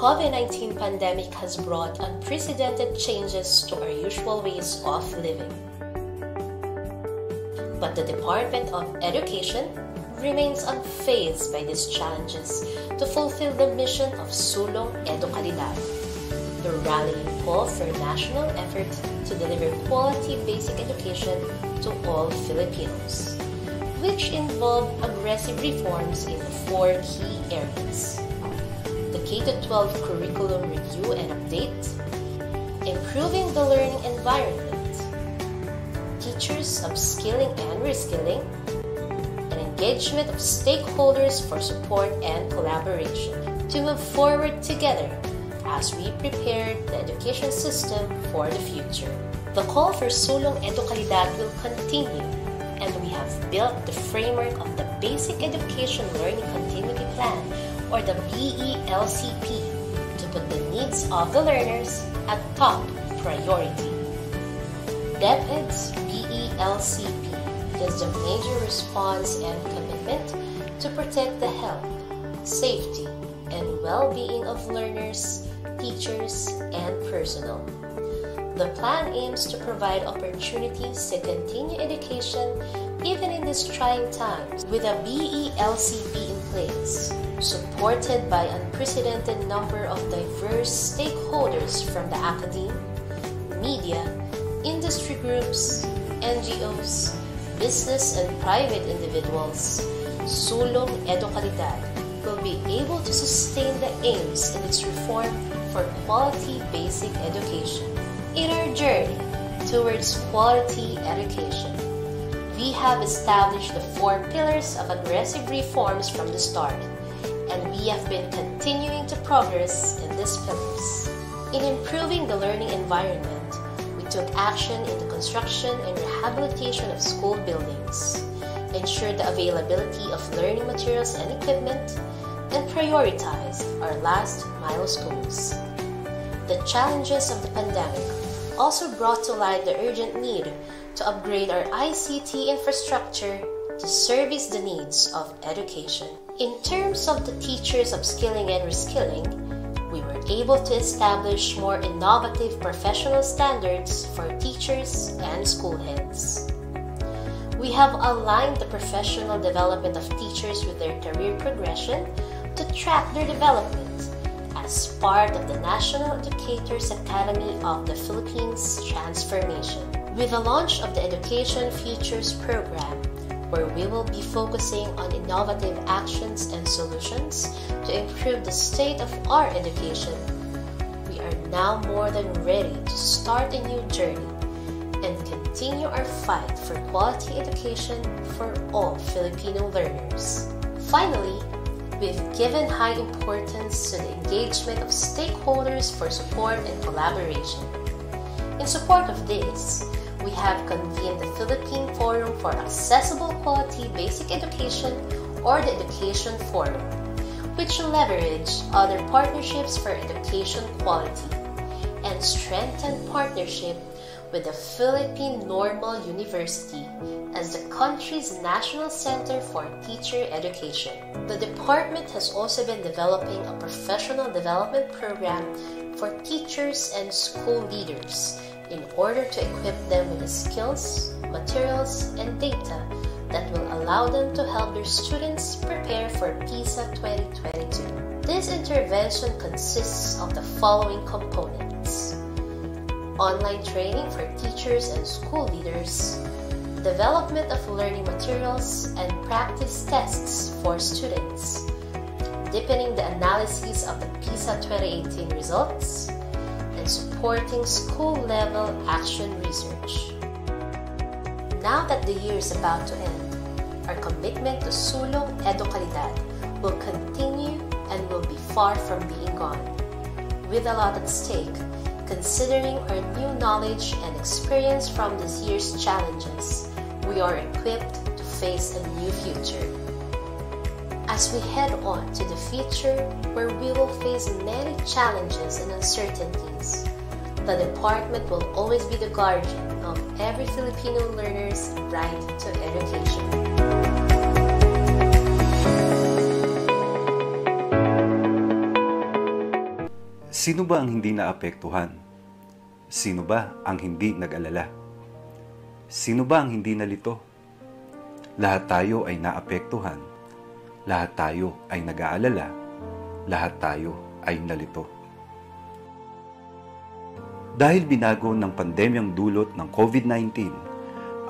COVID-19 pandemic has brought unprecedented changes to our usual ways of living. But the Department of Education remains unfazed by these challenges to fulfill the mission of Sulong Edukalidad, the rallying call for national effort to deliver quality basic education to all Filipinos, which involve aggressive reforms in 4 key areas: the K-12 curriculum review and update, improving the learning environment, teachers upskilling and reskilling, and engagement of stakeholders for support and collaboration to move forward together as we prepare the education system for the future. The call for Sulong Edukalidad will continue, and we have built the framework of the Basic Education Learning Continuity Plan, or the BELCP, to put the needs of the learners at top priority. DepEd's BELCP is the major response and commitment to protect the health, safety, and well-being of learners, teachers, and personnel. The plan aims to provide opportunities to continue education even in these trying times with a BELCP in place, supported by an unprecedented number of diverse stakeholders from the academe, media, industry groups, NGOs, business and private individuals. Sulong Edukalidad will be able to sustain the aims in its reform for quality basic education. In our journey towards quality education, we have established the 4 pillars of aggressive reforms from the start, and we have been continuing to progress in these pillars. In improving the learning environment, we took action in the construction and rehabilitation of school buildings, ensured the availability of learning materials and equipment, and prioritized our last mile schools. The challenges of the pandemic also brought to light the urgent need to upgrade our ICT infrastructure to service the needs of education. In terms of the teachers upskilling and reskilling, we were able to establish more innovative professional standards for teachers and school heads. We have aligned the professional development of teachers with their career progression to track their development as part of the National Educators Academy of the Philippines transformation. With the launch of the Education Futures program, where we will be focusing on innovative actions and solutions to improve the state of our education, we are now more than ready to start a new journey and continue our fight for quality education for all Filipino learners. Finally, we've given high importance to the engagement of stakeholders for support and collaboration. In support of this, we have convened the Philippine Forum for Accessible Quality Basic Education, or the Education Forum, which will leverage other partnerships for education quality and strengthen partnership with the Philippine Normal University as the country's national center for teacher education. The department has also been developing a professional development program for teachers and school leaders in order to equip them with the skills, materials, and data that will allow them to help their students prepare for PISA 2022. This intervention consists of the following components: online training for teachers and school leaders, development of learning materials and practice tests for students, deepening the analysis of the PISA 2018 results, and supporting school-level action research. Now that the year is about to end, our commitment to Sulong Edukalidad will continue and will be far from being gone. With a lot at stake, considering our new knowledge and experience from this year's challenges, we are equipped to face a new future. As we head on to the future where we will face many challenges and uncertainties, the department will always be the guardian of every Filipino learner's right to education. Sino ba ang hindi naapektuhan? Sino ba ang hindi nag-alala? Sino ba ang hindi nalito? Lahat tayo ay naapektuhan. Lahat tayo ay nag-aalala. Lahat tayo ay nalito. Dahil binago ng pandemyang dulot ng COVID-19,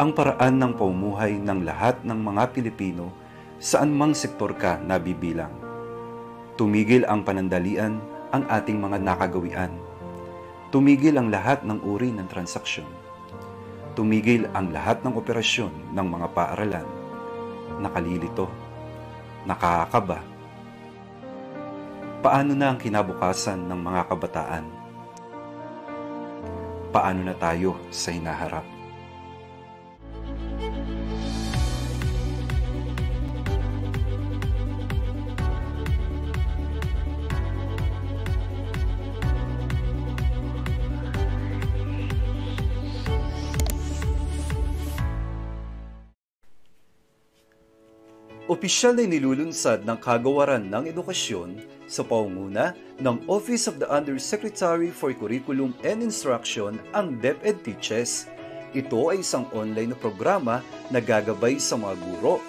ang paraan ng pamumuhay ng lahat ng mga Pilipino saan mang sektor ka nabibilang. Tumigil ang panandalian ang ating mga nakagawian. Tumigil ang lahat ng uri ng transaksyon. Tumigil ang lahat ng operasyon ng mga paaralan. Nakalilito. Nakakaba. Paano na ang kinabukasan ng mga kabataan? Paano na tayo sa hinaharap? Opisyal na nilulunsad ng Kagawaran ng Edukasyon sa pangunguna ng Office of the Undersecretary for Curriculum and Instruction ang DepEd Teaches. Ito ay isang online na programa na gagabay sa mga guro,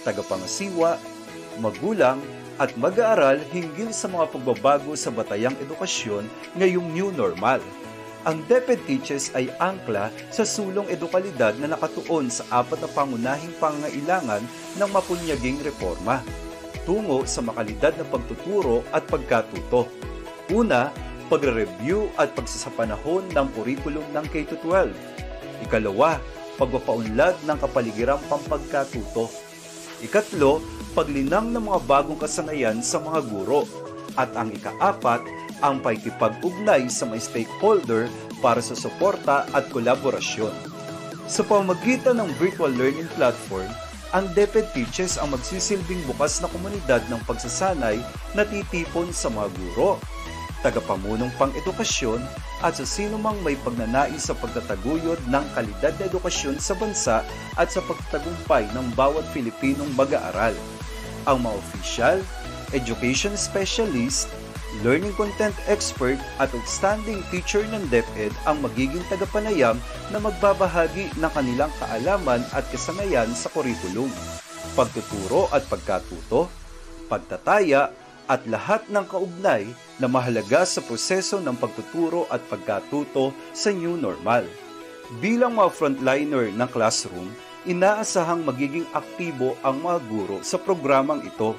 tagapangasiwa, magulang at mag-aaral hinggil sa mga pagbabago sa batayang edukasyon ngayong new normal. Ang DepEd Teaches ay angkla sa sulong edukalidad na nakatuon sa 4 na pangunahing pangangailangan ng mapunyaging reforma tungo sa makalidad na pagtuturo at pagkatuto. Una, pagre-review at pagsasapanahon ng kurikulum ng K-12. Ikalawa, pagpapaunlad ng kapaligiran pampagkatuto. Ikatlo, paglinang ng mga bagong kasanayan sa mga guro. At ang ikaapat, ang pakikipag-ugnay sa mga stakeholder para sa suporta at kolaborasyon. Sa pamamagitan ng virtual learning platform, ang DepEd Teaches ang magsisilbing bukas na komunidad ng pagsasanay na titipon sa mga guro, tagapamunong pang-edukasyon at sa sinumang may pagnanais sa pagtataguyod ng kalidad na edukasyon sa bansa at sa pagtagumpay ng bawat Pilipinong mag-aaral. Ang mga opisyal, education specialist, learning content expert at outstanding teacher ng DepEd ang magiging tagapanayam na magbabahagi ng kanilang kaalaman at kasanayan sa kurikulum, pagtuturo at pagkatuto, pagtataya at lahat ng kaugnay na mahalaga sa proseso ng pagtuturo at pagkatuto sa new normal. Bilang mga frontliner ng classroom, inaasahang magiging aktibo ang mga guro sa programang ito.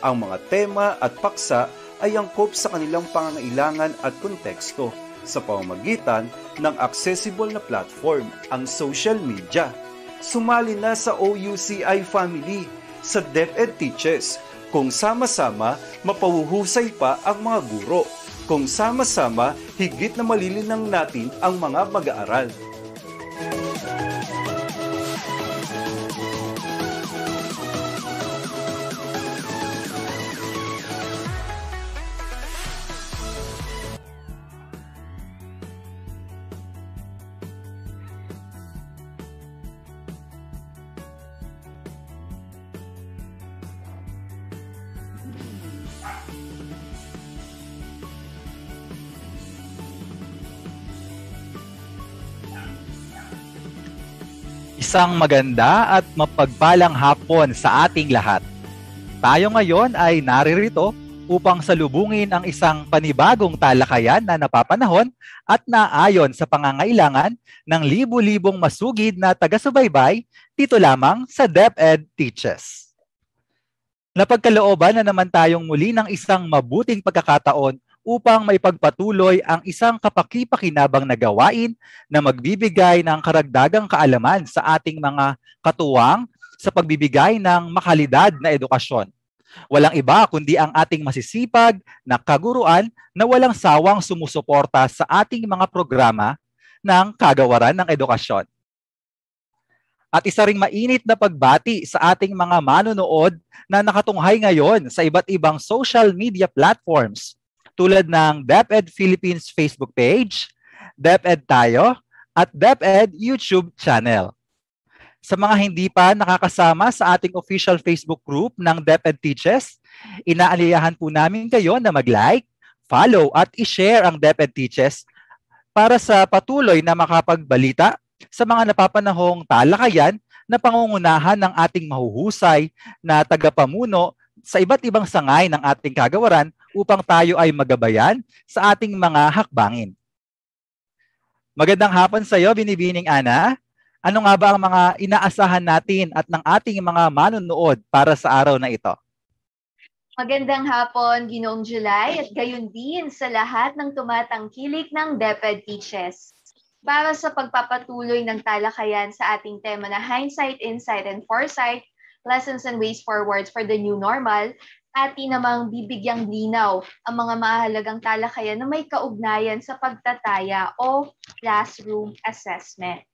Ang mga tema at paksa ay angkop sa kanilang pangangailangan at konteksto sa pamamagitan ng accessible na platform, ang social media. Sumali na sa OUCI family sa DepEd Teaches, kung sama-sama mapahuhusay pa ang mga guro, kung sama-sama higit na malilinang natin ang mga mag-aaral. Isang maganda at mapagpalang hapon sa ating lahat. Tayo ngayon ay naririto upang salubungin ang isang panibagong talakayan na napapanahon at naayon sa pangangailangan ng libu-libong masugid na taga-subaybay dito lamang sa DepEd Teaches. Napagkalooban na naman tayong muli ng isang mabuting pagkakataon upang maipagpatuloy ang isang kapaki-pakinabang na gawain na magbibigay ng karagdagang kaalaman sa ating mga katuwang sa pagbibigay ng makalidad na edukasyon. Walang iba kundi ang ating masisipag na kaguruan na walang sawang sumusuporta sa ating mga programa ng Kagawaran ng Edukasyon. At isa ring mainit na pagbati sa ating mga manonood na nakatunghay ngayon sa iba't ibang social media platforms tulad ng DepEd Philippines Facebook page, DepEd Tayo, at DepEd YouTube channel. Sa mga hindi pa nakakasama sa ating official Facebook group ng DepEd Teaches, inaaliyahan po namin kayo na mag-like, follow at i-share ang DepEd Teaches para sa patuloy na makapagbalita sa mga napapanahong talakayan na pangungunahan ng ating mahuhusay na tagapamuno sa iba't ibang sangay ng ating kagawaran upang tayo ay magabayan sa ating mga hakbangin. Magandang hapon sa iyo, Binibining Ana. Ano nga ba ang mga inaasahan natin at ng ating mga manonood para sa araw na ito? Magandang hapon, Ginoong July, at gayon din sa lahat ng tumatangkilik ng DepEd Teaches. Para sa pagpapatuloy ng talakayan sa ating tema na Hindsight, Insight, and Foresight, Lessons and Ways Forwards for the New Normal, atin namang bibigyang linaw ang mga mahalagang talakayan na may kaugnayan sa pagtataya o classroom assessment.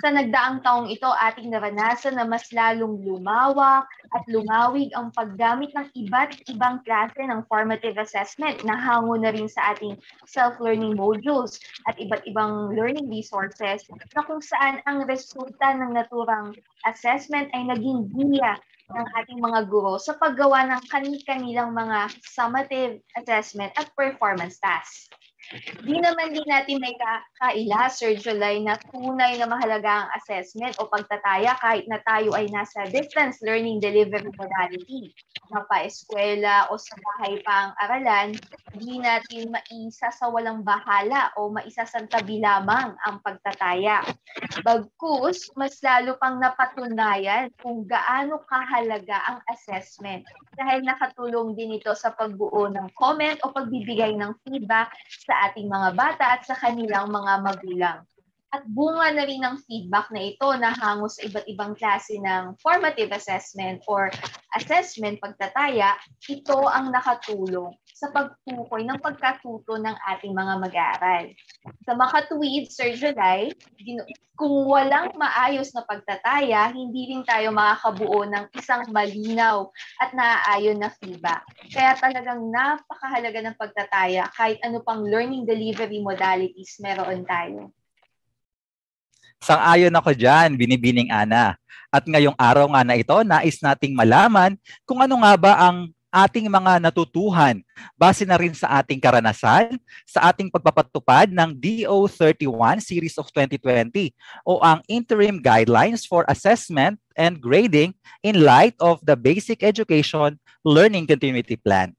Sa nagdaang taong ito, ating naranasan na mas lalong lumawak at lumawig ang paggamit ng iba't ibang klase ng formative assessment na hango na rin sa ating self-learning modules at iba't ibang learning resources na kung saan ang resulta ng naturang assessment ay naging giya ng ating mga guro sa paggawa ng kanilang mga summative assessment at performance tasks. Di naman din natin may kaila, Sir July, na tunay na mahalaga ang assessment o pagtataya kahit na tayo ay nasa distance learning delivery modality. Mapa-eskwela o sa bahay pa ang aralan, di natin maisa sa walang bahala o maisasantabi lamang ang pagtataya. Bagkus, mas lalo pang napatunayan kung gaano kahalaga ang assessment dahil nakatulong din ito sa pagbuo ng comment o pagbibigay ng feedback sa ating mga bata at sa kanilang mga magulang. At bunga na rin ng feedback na ito na hango sa iba't ibang klase ng formative assessment or assessment pagtataya, ito ang nakatulong sa pagtukoy ng pagkatuto ng ating mga mag-aaral. Sa makatuwid, Sir July, kung walang maayos na pagtataya, hindi rin tayo makakabuo ng isang malinaw at naaayon na feedback. Kaya talagang napakahalaga ng pagtataya kahit ano pang learning delivery modalities meron tayo. Sang-ayon ako dyan, Binibining Ana. At ngayong araw nga na ito, nais nating malaman kung ano nga ba ang ating mga natutuhan base na rin sa ating karanasan sa ating pagpapatupad ng DO31 Series of 2020 o ang Interim Guidelines for Assessment and Grading in light of the Basic Education Learning Continuity Plan.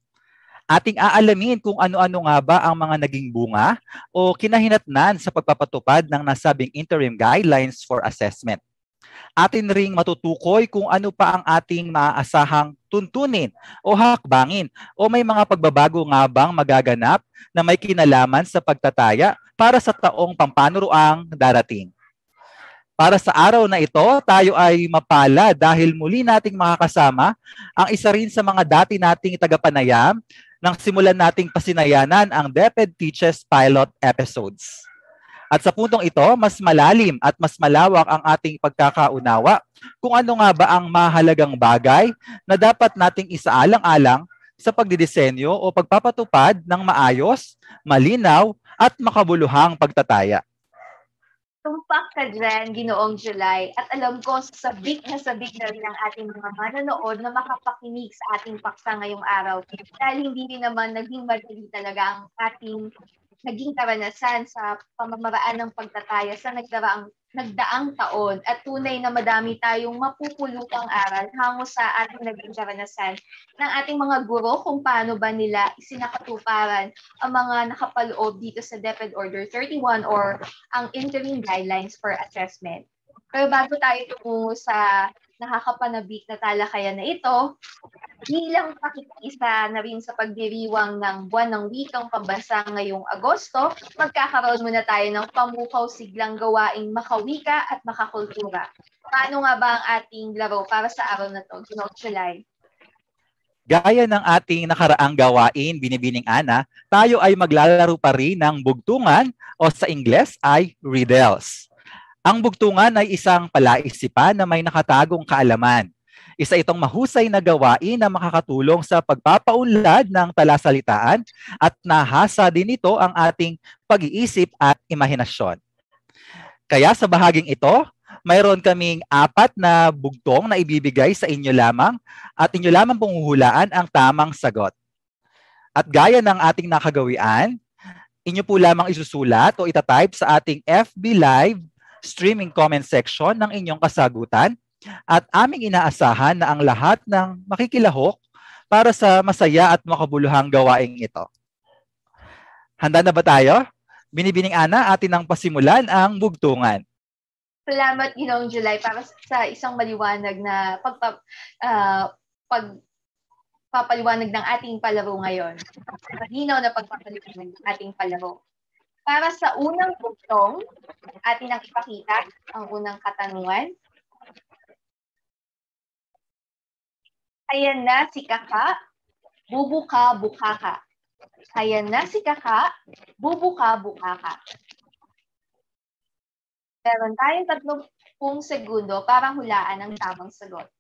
Ating aalamin kung ano-ano nga ba ang mga naging bunga o kinahinatnan sa pagpapatupad ng nasabing Interim Guidelines for Assessment. Atin ring matutukoy kung ano pa ang ating maaasahang tuntunin o hakbangin o may mga pagbabago nga bang magaganap na may kinalaman sa pagtataya para sa taong pampanuroang darating. Para sa araw na ito, tayo ay mapala dahil muli nating makakasama ang isa rin sa mga dati nating tagapanayam nang simulan nating pasinayanan ang DepEd Teaches pilot episodes. At sa puntong ito, mas malalim at mas malawak ang ating pagkakaunawa kung ano nga ba ang mahalagang bagay na dapat nating isaalang-alang sa pagdidisenyo o pagpapatupad ng maayos, malinaw at makabuluhang pagtataya. Tumpak ka dyan, Ginoong July, at alam ko sabik na rin ang ating mga manonood na makapakinig sa ating paksa ngayong araw dahil hindi rin naman naging madali talaga ang ating naging karanasan sa pamamaraan ng pagtataya sa nagdaang taon at tunay na madami tayong mapupulutang aral hango sa ating naging karanasan ng ating mga guro kung paano ba nila isinakatuparan ang mga nakapaloob dito sa DepEd Order 31 or ang Interim Guidelines for Assessment. Pero bago tayo tungo sa nakakapanabik na talakayan na ito, bilang pakikisa na rin sa pagdiriwang ng buwan ng wikang pambasa ngayong Agosto, magkakaroon muna tayo ng pamukaw siglang gawaing makawika at makakultura. Paano nga ba ang ating laro para sa araw na ito, Ginoong July? Gaya ng ating nakaraang gawain, Binibining Ana, tayo ay maglalaro pa rin ng bugtungan o sa Ingles ay riddles. Ang bugtungan ay isang palaisipan na may nakatagong kaalaman. Isa itong mahusay na gawain na makakatulong sa pagpapaunlad ng talasalitaan at nahasa din ito ang ating pag-iisip at imahinasyon. Kaya sa bahaging ito, mayroon kaming 4 na bugtong na ibibigay sa inyo lamang at inyo lamang pong huhulaan ang tamang sagot. At gaya ng ating nakagawian, inyo po lamang isusulat o itatype sa ating FB Live streaming comment section ng inyong kasagutan at aming inaasahan na ang lahat ng makikilahok para sa masaya at makabuluhang gawaing ito. Handa na ba tayo? Binibining Ana, atin nang pasimulan ang bugtungan. Salamat, Ginoong July, para sa isang maliwanag na pagpapaliwanag ng ating palaro ngayon. Malinaw na pagpapaliwanag ng ating palaro. Para sa unang bugtong, atin ang ipakita ang unang katanungan. Ayan na si Kaka, bubuka-bukaka. Ayan na si Kaka, bubuka-bukaka. Meron tayong 30 segundo para hulaan ang tamang sagot.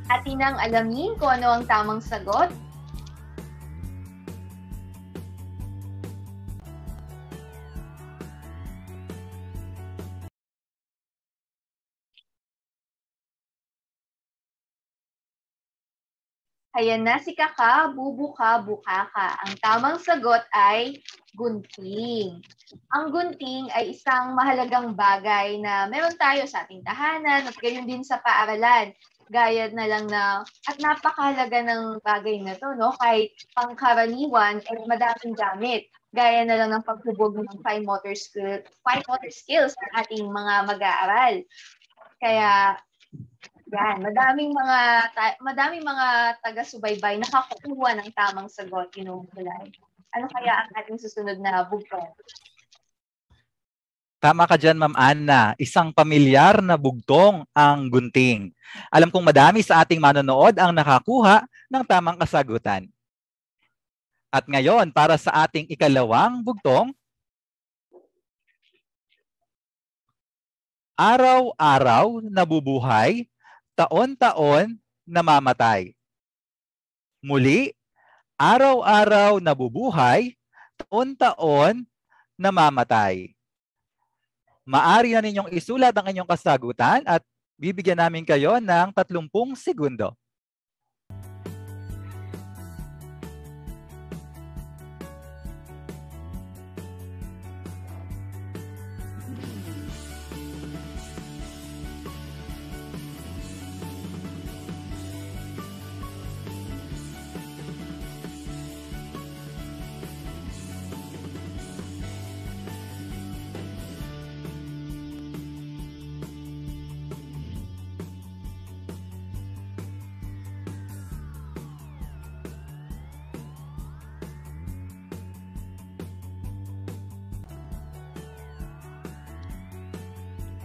Atin ang alamin kung ano ang tamang sagot. Ayan na si Kaka, bubuka-bukaka. Ang tamang sagot ay gunting. Ang gunting ay isang mahalagang bagay na meron tayo sa ating tahanan at gayon din sa paaralan. Gaya na lang na, at napakahalaga ng bagay na to, no? Kahit pangkaraniwan, madaming gamit. Gaya na lang ng paghubog ng fine motor skills ng ating mga mag-aaral. Kaya, yan, madaming mga taga-subaybay nakakuha ng tamang sagot, Ginoong July. Ano kaya ang ating susunod na bugtong? Tama ka dyan, Ma'am Anna. Isang pamilyar na bugtong ang gunting. Alam kong madami sa ating manonood ang nakakuha ng tamang kasagutan. At ngayon, para sa ating ikalawang bugtong, araw-araw nabubuhay, taon-taon namamatay. Muli, araw-araw nabubuhay, taon-taon namamatay. Maari na ninyong isulat ang inyong kasagutan at bibigyan namin kayo ng 30 segundo.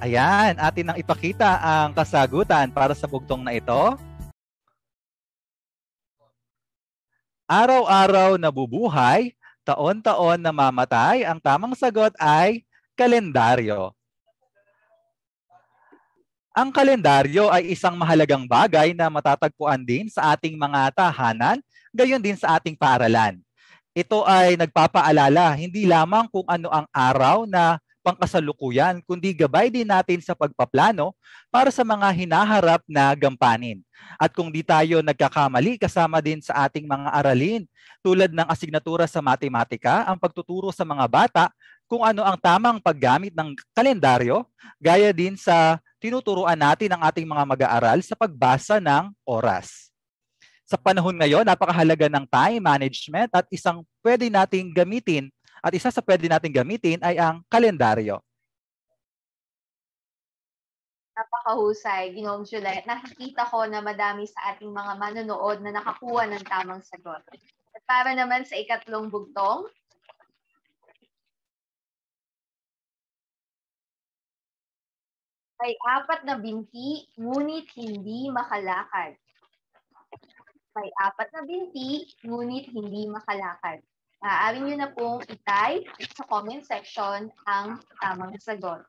Ayan, atin nang ipakita ang kasagutan para sa bugtong na ito. Araw-araw nabubuhay, taon-taon namamatay. Ang tamang sagot ay kalendaryo. Ang kalendaryo ay isang mahalagang bagay na matatagpuan din sa ating mga tahanan, gayon din sa ating paaralan. Ito ay nagpapaalala hindi lamang kung ano ang araw na pangkasalukuyan, kundi gabay din natin sa pagpaplano para sa mga hinaharap na gampanin. At kung di tayo nagkakamali, kasama din sa ating mga aralin, tulad ng asignatura sa matematika, ang pagtuturo sa mga bata kung ano ang tamang paggamit ng kalendaryo, gaya din sa tinuturuan natin ang ating mga mag-aaral sa pagbasa ng oras. Sa panahon ngayon, napakahalaga ng time management at isa sa pwede nating gamitin ay ang kalendaryo. Napakahusay, Ginoong July. Nakikita ko na madami sa ating mga manonood na nakakuha ng tamang sagot. At para naman sa ikatlong bugtong, ay 4 na binti, ngunit hindi makalakad. May 4 na binti, ngunit hindi makalakad. Maaari nyo na pong i-type sa comment section ang tamang sagot.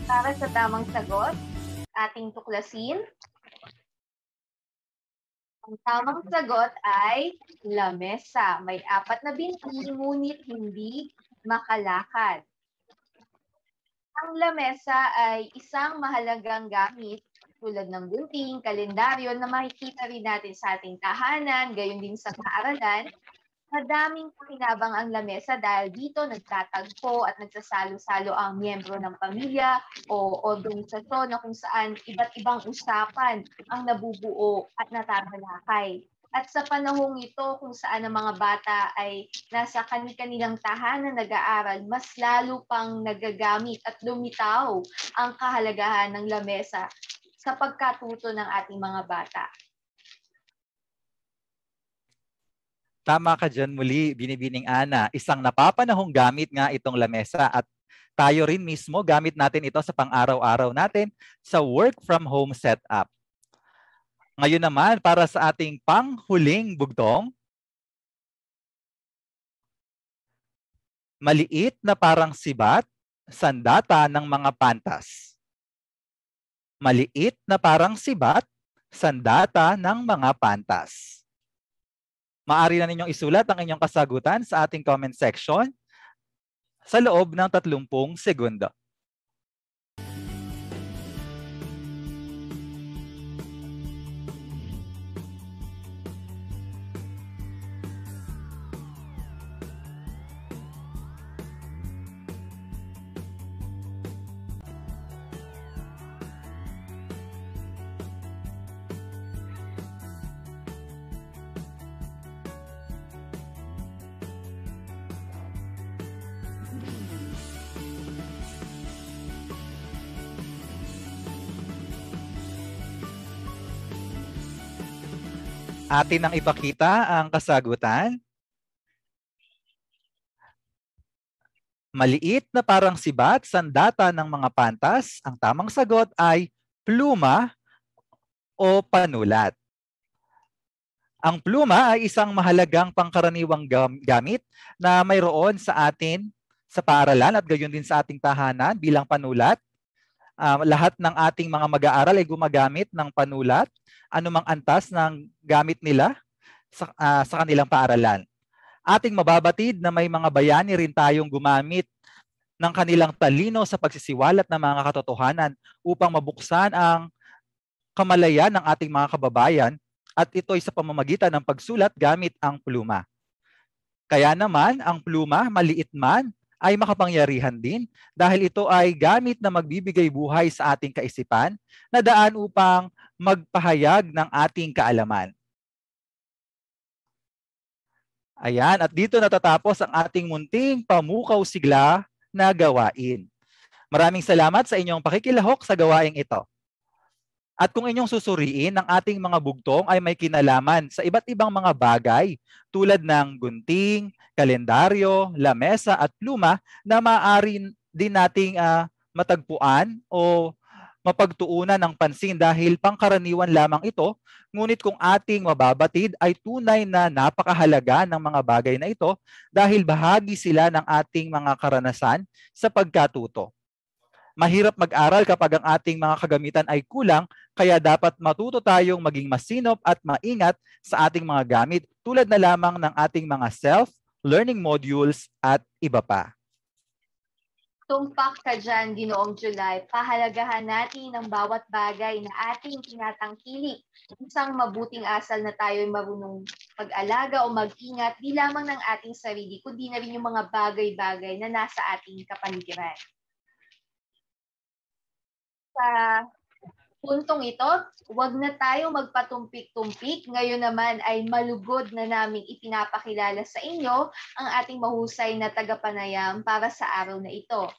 Para sa tamang sagot, ating tuklasin. Ang tamang sagot ay lamesa. May 4 na binti, ngunit hindi makalakad. Ang lamesa ay isang mahalagang gamit tulad ng gunting, kalendaryo na makikita rin natin sa ating tahanan, gayon din sa paaralan. Madaming pakinabang ang lamesa dahil dito nagtatagpo at nagsasalo-salo ang miyembro ng pamilya o organisasyon na kung saan iba't ibang usapan ang nabubuo at natatalakay. At sa panahong ito kung saan ang mga bata ay nasa kani-kanilang tahanan nag-aaral, mas lalo pang nagagamit at lumitaw ang kahalagahan ng lamesa sa pagkatuto ng ating mga bata. Tama ka dyan muli, Binibining Ana. Isang napapanahong gamit nga itong lamesa at tayo rin mismo gamit natin ito sa pang-araw-araw natin sa work from home setup. Ngayon naman, para sa ating panghuling bugtong, maliit na parang sibat, sandata ng mga pantas. Maliit na parang sibat, sandata ng mga pantas. Maaari na ninyong isulat ang inyong kasagutan sa ating comment section sa loob ng 30 segundo. Atin nang ipakita ang kasagutan. Maliit na parang sibat, sandata ng mga pantas. Ang tamang sagot ay pluma o panulat. Ang pluma ay isang mahalagang pangkaraniwang gamit na mayroon sa atin sa paaralan at gayon din sa ating tahanan bilang panulat. Lahat ng ating mga mag-aaral ay gumagamit ng panulat, anumang antas ng gamit nila sa kanilang paaralan. Ating mababatid na may mga bayani rin tayong gumamit ng kanilang talino sa pagsisiwalat ng mga katotohanan upang mabuksan ang kamalayan ng ating mga kababayan at ito'y sa pamamagitan ng pagsulat gamit ang pluma. Kaya naman, ang pluma, maliit man, ay makapangyarihan din dahil ito ay gamit na magbibigay buhay sa ating kaisipan na daan upang magpahayag ng ating kaalaman. Ayan, at dito natatapos ang ating munting pamukaw sigla na gawain. Maraming salamat sa inyong pakikilahok sa gawaing ito. At kung inyong susuriin, ang ating mga bugtong ay may kinalaman sa iba't ibang mga bagay tulad ng gunting, kalendaryo, lamesa at pluma na maaari din nating matagpuan o mapagtuunan ng pansin dahil pangkaraniwan lamang ito, ngunit kung ating mababatid ay tunay na napakahalaga ng mga bagay na ito dahil bahagi sila ng ating mga karanasan sa pagkatuto. Mahirap mag-aral kapag ang ating mga kagamitan ay kulang, kaya dapat matuto tayong maging masinop at maingat sa ating mga gamit tulad na lamang ng ating mga self-learning modules at iba pa. Tumpak ka dyan, Ginoong July. Pahalagahan natin ang bawat bagay na ating tinatangkilik. Isang mabuting asal na tayo'y marunong mag-alaga o mag-ingat, di lamang ng ating sarili, kundi na rin yung mga bagay-bagay na nasa ating kapaligiran. Sa puntong ito, huwag na tayo magpatumpik-tumpik. Ngayon naman ay malugod na naming ipinapakilala sa inyo ang ating mahusay na tagapanayam para sa araw na ito.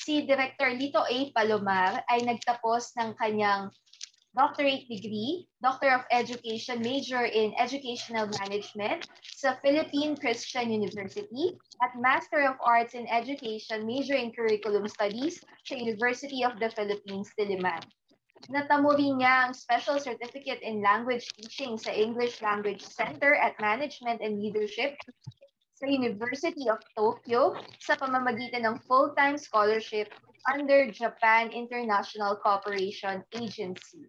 Si Director Lito A. Palomar ay nagtapos ng kanyang doctorate degree, Doctor of Education, major in Educational Management sa Philippine Christian University at Master of Arts in Education, major in Curriculum Studies sa University of the Philippines, Diliman. Natamo rin niya ang Special Certificate in Language Teaching sa English Language Center at Management and Leadership sa University of Tokyo sa pamamagitan ng full-time scholarship under Japan International Cooperation Agency.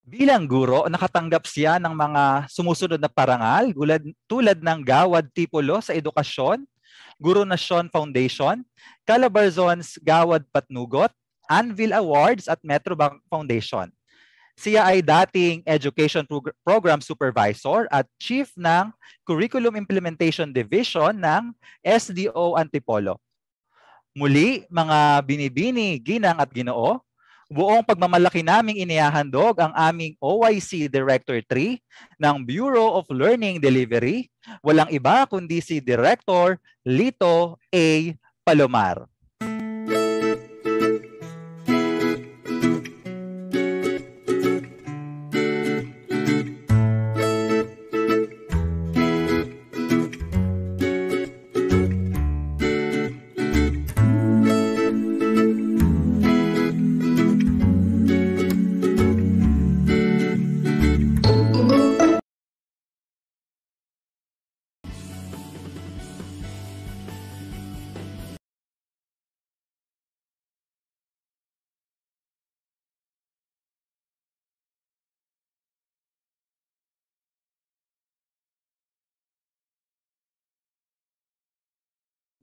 Bilang guro, nakatanggap siya ng mga sumusunod na parangal tulad ng Gawad Tipolo sa Edukasyon, Guro Nasyon Foundation, Calabarzon's Gawad Patnugot, Anvil Awards at Metrobank Foundation. Siya ay dating Education Program Supervisor at Chief ng Curriculum Implementation Division ng SDO Antipolo. Muli, mga binibini, ginang at ginoo, buong pagmamalaki naming inihahandog ang aming OIC Director 3 ng Bureau of Learning Delivery, walang iba kundi si Director Lito A. Palomar.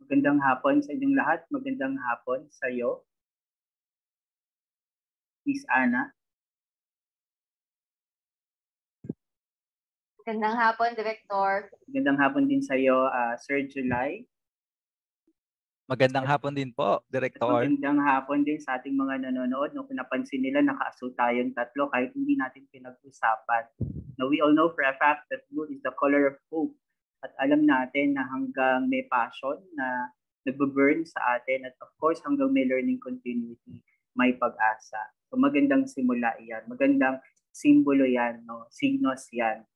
Magandang hapon sa inyong lahat. Magandang hapon sa iyo, Miss Ana. Magandang hapon, Director. Magandang hapon din sa iyo, Sir July. Magandang hapon din po, Director. Magandang hapon din sa ating mga nanonood. No, kung napansin nila, nakaaso tayong tatlo kahit hindi natin pinag-usapan. No, we all know for a fact that blue is the color of hope. At alam natin na hanggang may passion na nagbe-burn sa atin at of course hanggang may learning continuity, may pag-asa. So magandang simula yan. Magandang simbolo yan, no? Signos yan.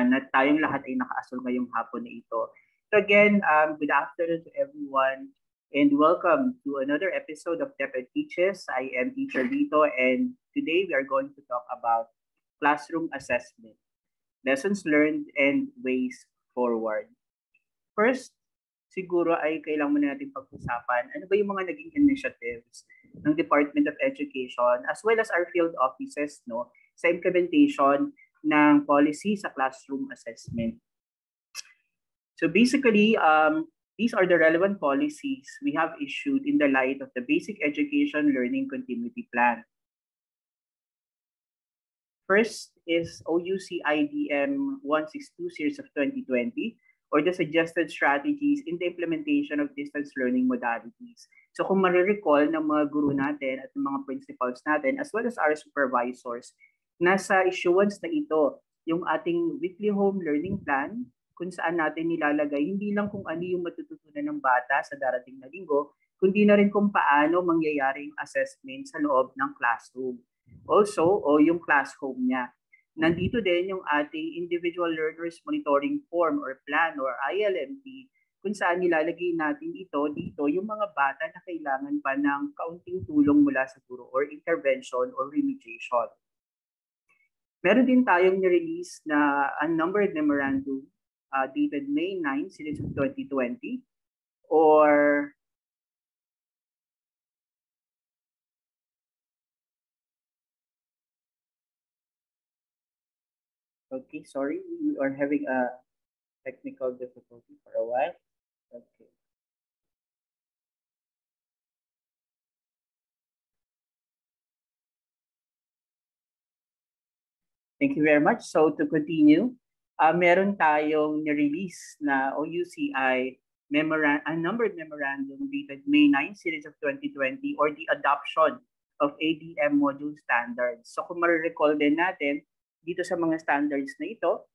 Na tayong lahat ay nakaasol ngayong hapon na ito. So again, good afternoon to everyone and welcome to another episode of DepEd Teaches. I am Teacher Lito and today we are going to talk about classroom assessment, lessons learned and ways forward. First, siguro ay kailangan muna natin pag-usapan ano ba yung mga naging initiatives ng Department of Education as well as our field offices, no, sa implementation ng policy sa classroom assessment. So basically, these are the relevant policies we have issued in the light of the Basic Education Learning Continuity Plan. First is OUC IDM 162 series of 2020, or the suggested strategies in the implementation of distance learning modalities. So kung marirecall ng mga guru natin at ng mga principals natin, as well as our supervisors, nasa issuance na ito yung ating weekly home learning plan, kung saan natin nilalagay hindi lang kung ano yung matututunan ng bata sa darating na linggo, kundi na rin kung paano mangyayari yung assessment sa loob ng classroom. Also, yung class home niya. Nandito din yung ating Individual Learners Monitoring Form or Plan or ILMP, kung saan nilalagay natin dito yung mga bata na kailangan pa ng kaunting tulong mula sa guro or intervention or remediation. Meron din tayong nirelease na unnumbered memorandum dated May 9, series of 2020, or okay, sorry, we are having a technical difficulty for a while. Okay. Thank you very much. So to continue, meron tayong ni-release na OUCI numbered memorandum dated May 9, series of 2020 or the adoption of ADM module standards. So kung ma-recall din natin, dito sa mga standards na ito,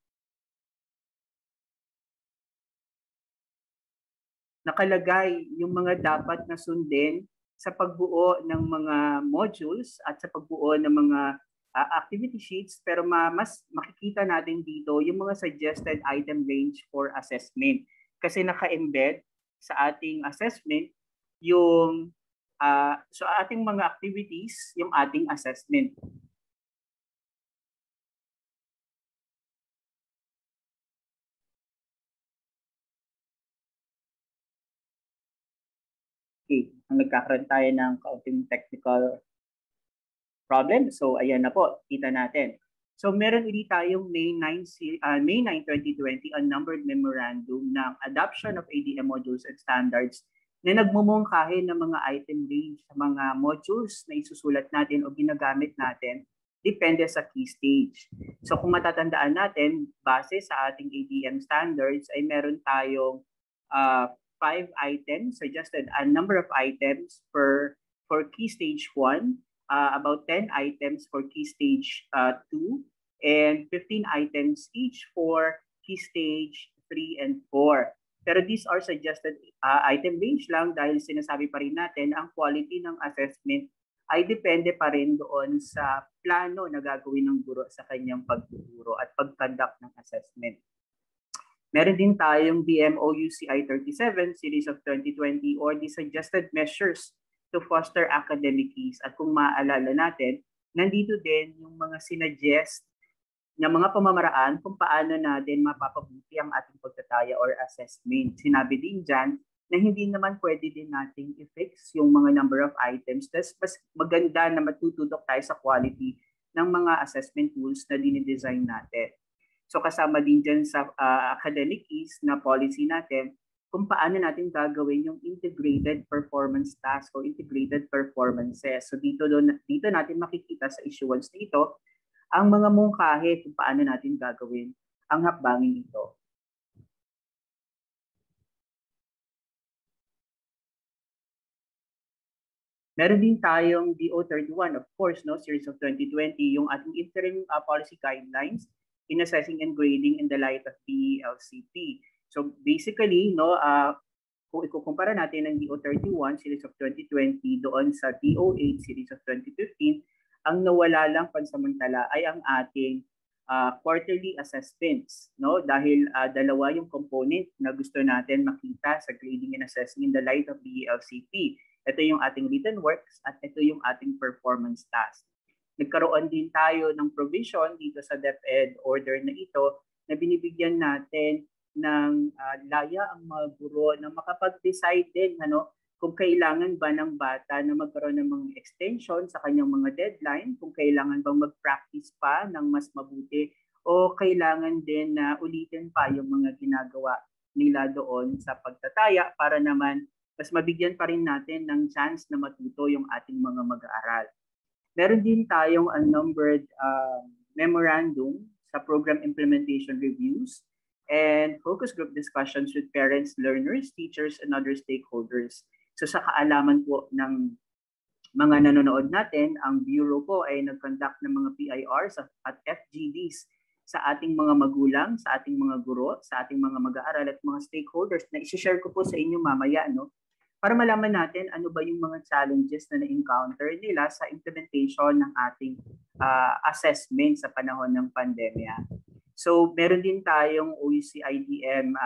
nakalagay yung mga dapat na sundin sa pagbuo ng mga modules at sa pagbuo ng mga activity sheets, pero mas makikita natin dito yung mga suggested item range for assessment. Kasi naka-embed sa ating assessment yung so ating mga activities, yung ating assessment. Okay, nagkakaroon tayo ng kaunting technical problem. So ayan na po, kita natin. So meron ulit tayong May 9, 2020 unnumbered memorandum ng adoption of ADM modules and standards na nagmumungkahi ng mga item range sa mga modules na isusulat natin o ginagamit natin depende sa key stage. So kung matatandaan natin, base sa ating ADM standards ay meron tayong 5 items, suggested a number of items for key stage 1, about 10 items for key stage 2, and 15 items each for key stage 3 and 4. Pero these are suggested item range lang dahil sinasabi pa rin natin ang quality ng assessment ay depende pa rin doon sa plano na gagawin ng guro sa kanyang pagtuturo at pag-conduct ng assessment. Meron din tayong DMOUCI 37 series of 2020 or the suggested measures to foster academic ease. At kung maaalala natin, nandito din yung mga sinuggest na mga pamamaraan kung paano natin mapapabuti ang ating pagtataya or assessment. Sinabi din dyan na hindi naman pwede din nating i-fix yung mga number of items. Mas maganda na matututok tayo sa quality ng mga assessment tools na dinidesign natin. So kasama din dyan sa academic ease na policy natin kung paano natin gagawin yung integrated performance task o integrated performances. So dito natin makikita sa issuance na ito ang mga mungkahi kung paano natin gagawin ang hakbangin ito. Meron din tayong DO31, of course, no, series of 2020, yung ating interim policy guidelines in assessing and grading in the light of the LCP. So basically, no, kung ikukumpara natin ng DO31 series of 2020 doon sa DO8 series of 2015, ang nawala lang pansamantala ay ang ating quarterly assessments, no? Dahil dalawa yung component na gusto natin makita sa grading and assessing in the light of the LCP. Ito yung ating written works at ito yung ating performance task. Nagkaroon din tayo ng provision dito sa DepEd order na ito na binibigyan natin ng laya ang mga guro na makapag-decide din kung kailangan ba ng bata na magkaroon ng mga extension sa kanyang mga deadline, kung kailangan bang mag-practice pa ng mas mabuti o kailangan din na ulitin pa yung mga ginagawa nila doon sa pagtataya para naman mas mabigyan pa rin natin ng chance na matuto yung ating mga mag-aaral. Meron din tayong unnumbered memorandum sa program implementation reviews and focus group discussions with parents, learners, teachers, and other stakeholders. So sa kaalaman po ng mga nanonood natin, ang Bureau po ay nag-conduct ng mga PIRs at FGDs sa ating mga magulang, sa ating mga guro, sa ating mga mag-aaral at mga stakeholders na isi-share ko po sa inyo mamaya, para malaman natin ano ba yung mga challenges na na-encounter nila sa implementation ng ating assessment sa panahon ng pandemya. So meron din tayong OUCI-IDM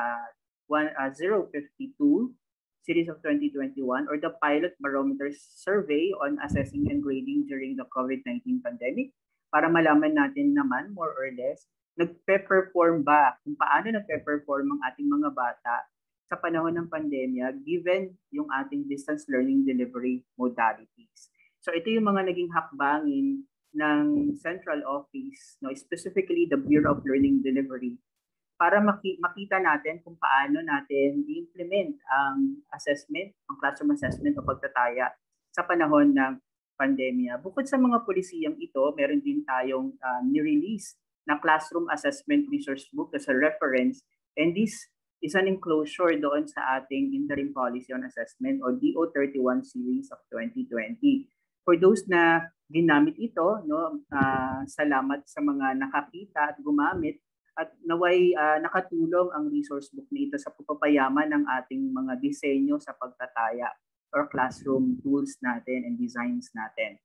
052 series of 2021 or the Pilot Barometer Survey on Assessing and Grading during the COVID-19 pandemic para malaman natin naman more or less nagpe-perform ba, kung paano nagpe-perform ang ating mga bata sa panahon ng pandemya given yung ating distance learning delivery modalities. So ito yung mga naging hakbangin ng Central Office, specifically the Bureau of Learning Delivery, para makita natin kung paano natin i-implement ang assessment, ang classroom assessment o pagtataya sa panahon ng pandemya. Bukod sa mga polisiyang ito, meron din tayong ni-release na classroom assessment resource book as a reference, and this is an enclosure doon sa ating interim policy on assessment o DO31 series of 2020. For those na ginamit ito, no, salamat sa mga nakakita at gumamit at naway nakatulong ang resource book na ito sa pagpapayaman ng ating mga disenyo sa pagtataya or classroom tools natin and designs natin.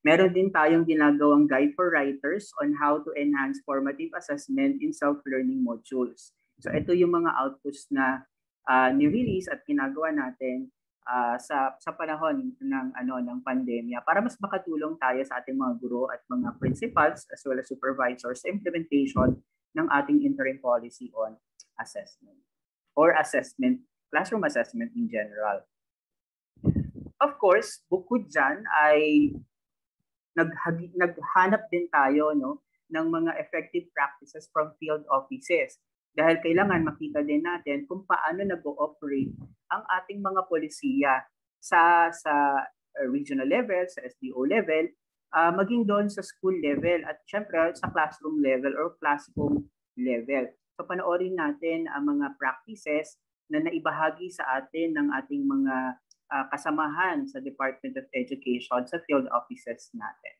Meron din tayong ginagawang guide for writers on how to enhance formative assessment in self-learning modules. So ito yung mga outputs na ni-release at ginagawa natin sa panahon ng pandemya para mas makatulong tayo sa ating mga guro at mga principals as well as supervisors sa implementation ng ating interim policy on assessment or assessment, classroom assessment in general. Of course, bukod dyan ay naghanap din tayo ng mga effective practices from field offices. Dahil kailangan makita din natin kung paano nag-ooperate ang ating mga polisiya sa regional level, sa SDO level, maging doon sa school level at syempre sa classroom level or classroom level. So panoorin natin ang mga practices na naibahagi sa atin ng ating mga kasamahan sa Department of Education sa field offices natin.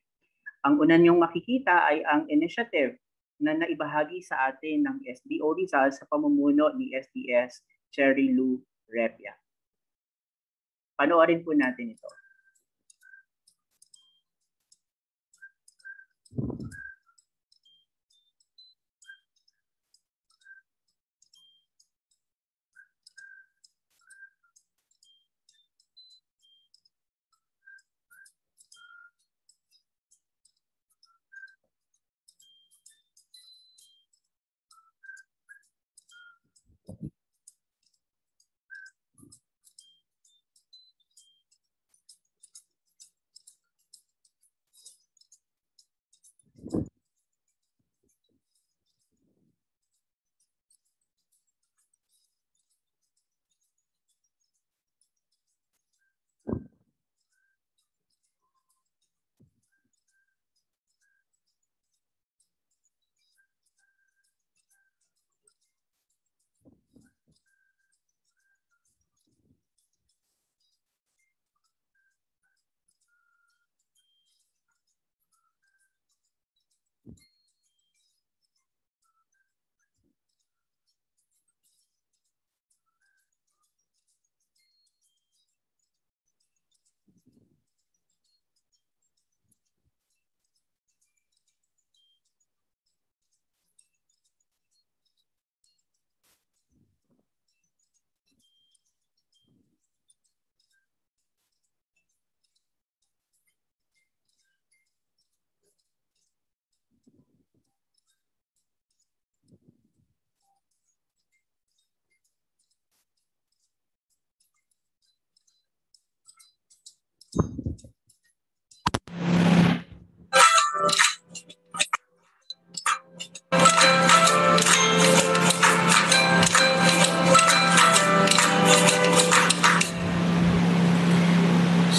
Ang una niyong makikita ay ang initiative na naibahagi sa atin ng SDO Rizal sa pamumuno ni SDS Cherry Lou Repia. Panoorin po natin ito.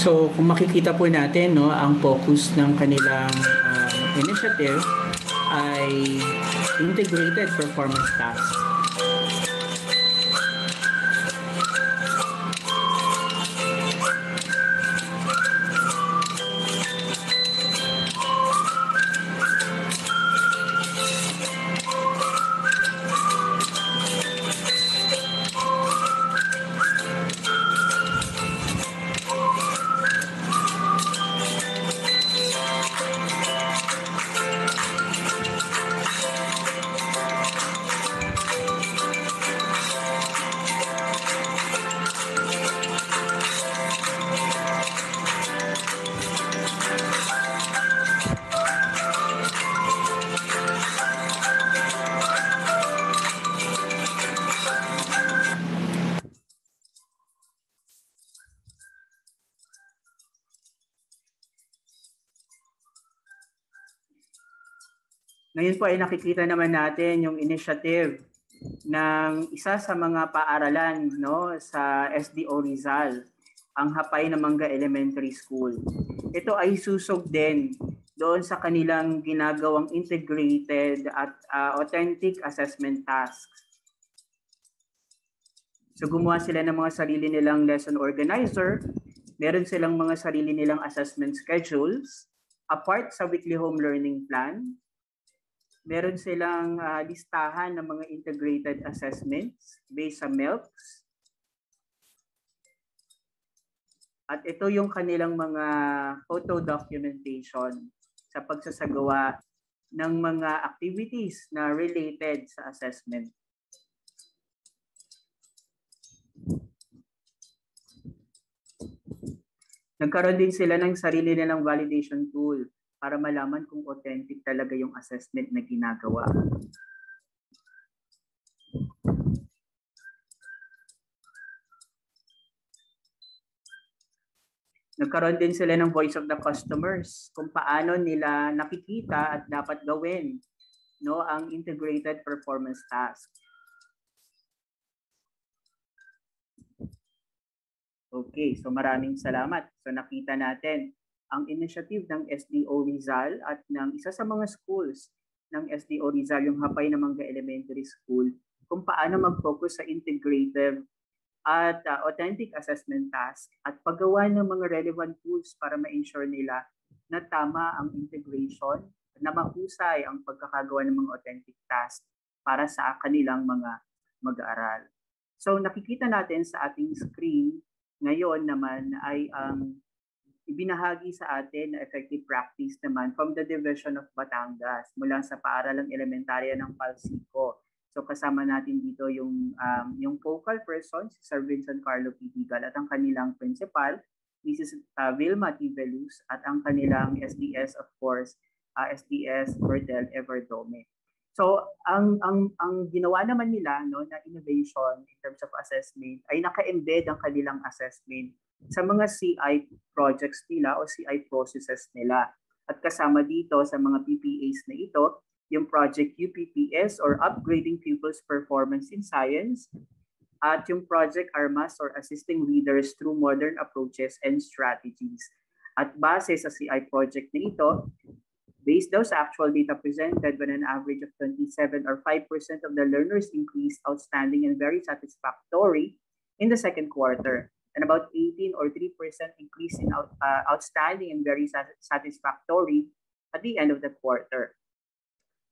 So kung makikita po natin, ang focus ng kanilang initiative ay integrated performance tasks. Ngayon po ay nakikita naman natin yung initiative ng isa sa mga paaralan sa SDO Rizal, ang Hapay na Mangga Elementary School. Ito ay susog din doon sa kanilang ginagawang integrated at authentic assessment tasks. So gumawa sila ng mga sarili nilang lesson organizer, meron silang mga sarili nilang assessment schedules, apart sa weekly home learning plan, meron silang listahan ng mga integrated assessments based sa MELCs. At ito yung kanilang mga photo documentation sa pagsasagawa ng mga activities na related sa assessment. Nagkaroon din sila ng sarili nilang validation tool para malaman kung authentic talaga yung assessment na ginagawa. Nagkaroon din sila ng voice of the customers kung paano nila nakikita at dapat gawin ang integrated performance task. Okay, so maraming salamat. So nakita natin ang initiative ng SDO Rizal at ng isa sa mga schools ng SDO Rizal, yung Hapay na Mangga Elementary School, kung paano mag-focus sa integrative at authentic assessment task at paggawa ng mga relevant tools para ma-ensure nila na tama ang integration, na mahusay ang pagkakagawa ng mga authentic task para sa kanilang mga mag-aaral. So nakikita natin sa ating screen ngayon naman ay ang ibinahagi sa atin na effective practice naman from the Division of Batangas mula sa paaralang elementarya ng Palsico. So kasama natin dito yung focal person, si Sir Vincent Carlo Pidigal, at ang kanilang principal, Mrs. Vilma Tivelus, at ang kanilang SDS, of course, SDS Bertel Everdome. So ang ginawa naman nila na innovation in terms of assessment ay naka-embed ang kanilang assessment sa mga CI projects nila o CI processes nila. At kasama dito sa mga PPAs na ito, yung Project UPPS or Upgrading Pupils' Performance in Science, at yung Project ARMAS or Assisting Readers Through Modern Approaches and Strategies. At base sa CI project na ito, based daw sa actual data presented, with an average of 27 or 5% of the learners increased outstanding and very satisfactory in the second quarter, and about 18 or 3% increase in outstanding and very satisfactory at the end of the quarter.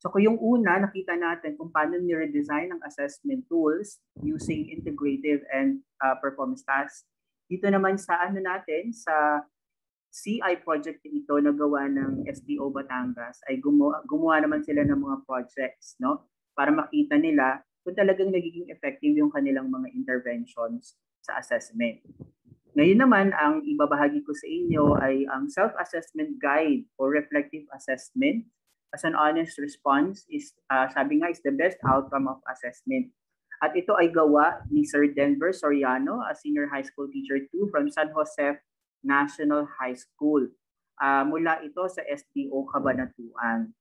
So kung yung una, nakita natin kung paano ni-redesign ang assessment tools using integrative and performance tasks. Dito naman sa sa CI project ito na gawa ng SDO Batangas ay gumawa naman sila ng mga projects para makita nila kung talagang nagiging effective yung kanilang mga interventions sa assessment. Ngayon naman, ang ibabahagi ko sa inyo ay ang self-assessment guide or reflective assessment as an honest response is, sabi nga, is the best outcome of assessment. At ito ay gawa ni Sir Denver Soriano, a senior high school teacher 2 from San Jose National High School. Mula ito sa SDO Cabanatuan.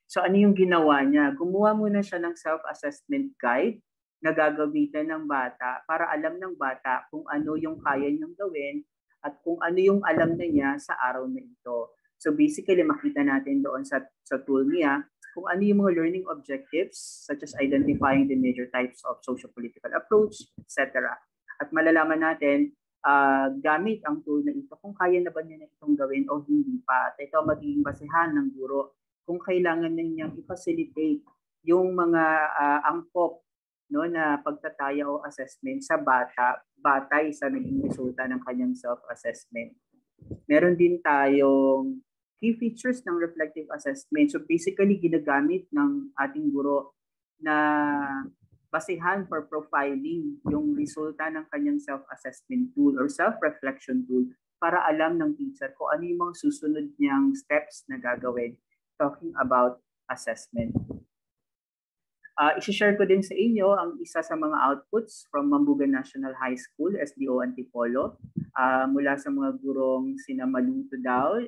So ano yung ginawa niya? Gumawa muna siya ng self-assessment guide na gagamitan ng bata para alam ng bata kung ano yung kaya niyang gawin at kung ano yung alam na niya sa araw na ito. So basically, makita natin doon sa tool niya kung ano yung mga learning objectives such as identifying the major types of socio-political approach, etc. At malalaman natin gamit ang tool na ito kung kaya na ba niya na itong gawin o hindi pa. At ito magiging basehan ng guro kung kailangan na niyang i-facilitate yung mga angkop na pagtataya o assessment sa bata batay sa naging resulta ng kanyang self-assessment. Meron din tayong key features ng reflective assessment. So basically, ginagamit ng ating guro na basehan for profiling yung resulta ng kanyang self-assessment tool or self-reflection tool para alam ng teacher kung ano yung mga susunod niyang steps na gagawin talking about assessment. Isishare ko din sa inyo ang isa sa mga outputs from Mambugan National High School, SDO Antipolo, mula sa mga gurong sina Maluto daw,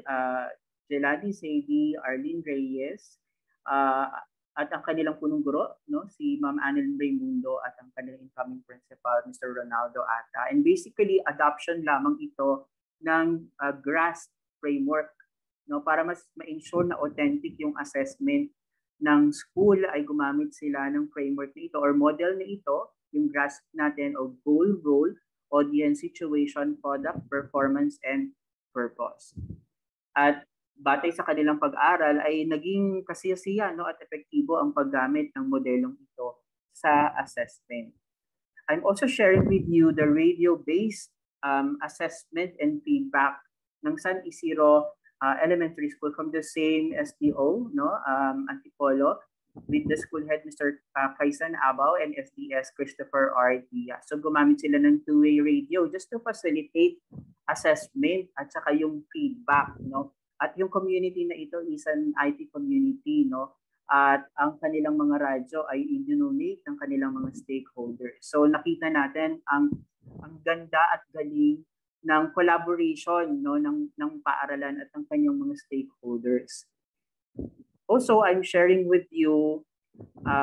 Jelady Sady, Arlene Reyes, at ang kanilang punong guro, si Ma'am Annalyn Raimundo, at ang kanilang incoming principal, Mr. Ronaldo Ata. And basically, adoption lamang ito ng GRASP framework no, para mas ma-ensure na authentic yung assessment ng school ay gumamit sila ng framework na ito or model na ito, yung grasp natin of goal, role, audience, situation, product, performance, and purpose. At batay sa kanilang pag-aral ay naging kasiyasiya, no, at epektibo ang paggamit ng modelong ito sa assessment. I'm also sharing with you the radio-based assessment and feedback ng San Isidro Elementary School from the same SDO, no, Antipolo, with the school head Mr. Kaisan Abaw and SDS Christopher R. Diaz. So gumamit sila ng two-way radio just to facilitate assessment at saka yung feedback, no. At yung community na ito is an IT community, no. At ang kanilang mga radyo ay i-donate ng kanilang mga stakeholders. So nakita natin ang ganda at galing ng collaboration, no, ng paaralan at ng kanyang mga stakeholders. Also, I'm sharing with you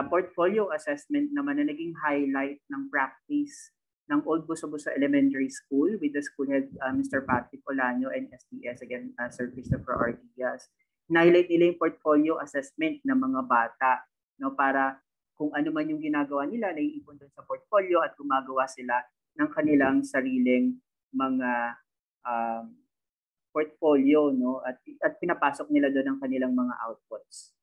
portfolio assessment naman na naging highlight ng practice ng Old Buso-Buso Elementary School with the school head Mr. Patrick Olaño and SDS again Sir Christopher R. Diaz. Na-highlight nila yung portfolio assessment ng mga bata, no, para kung ano man yung ginagawa nila, naiipon doon sa portfolio at gumagawa sila ng kanilang sariling mga portfolio, no, at pinapasok nila doon ang kanilang mga outputs.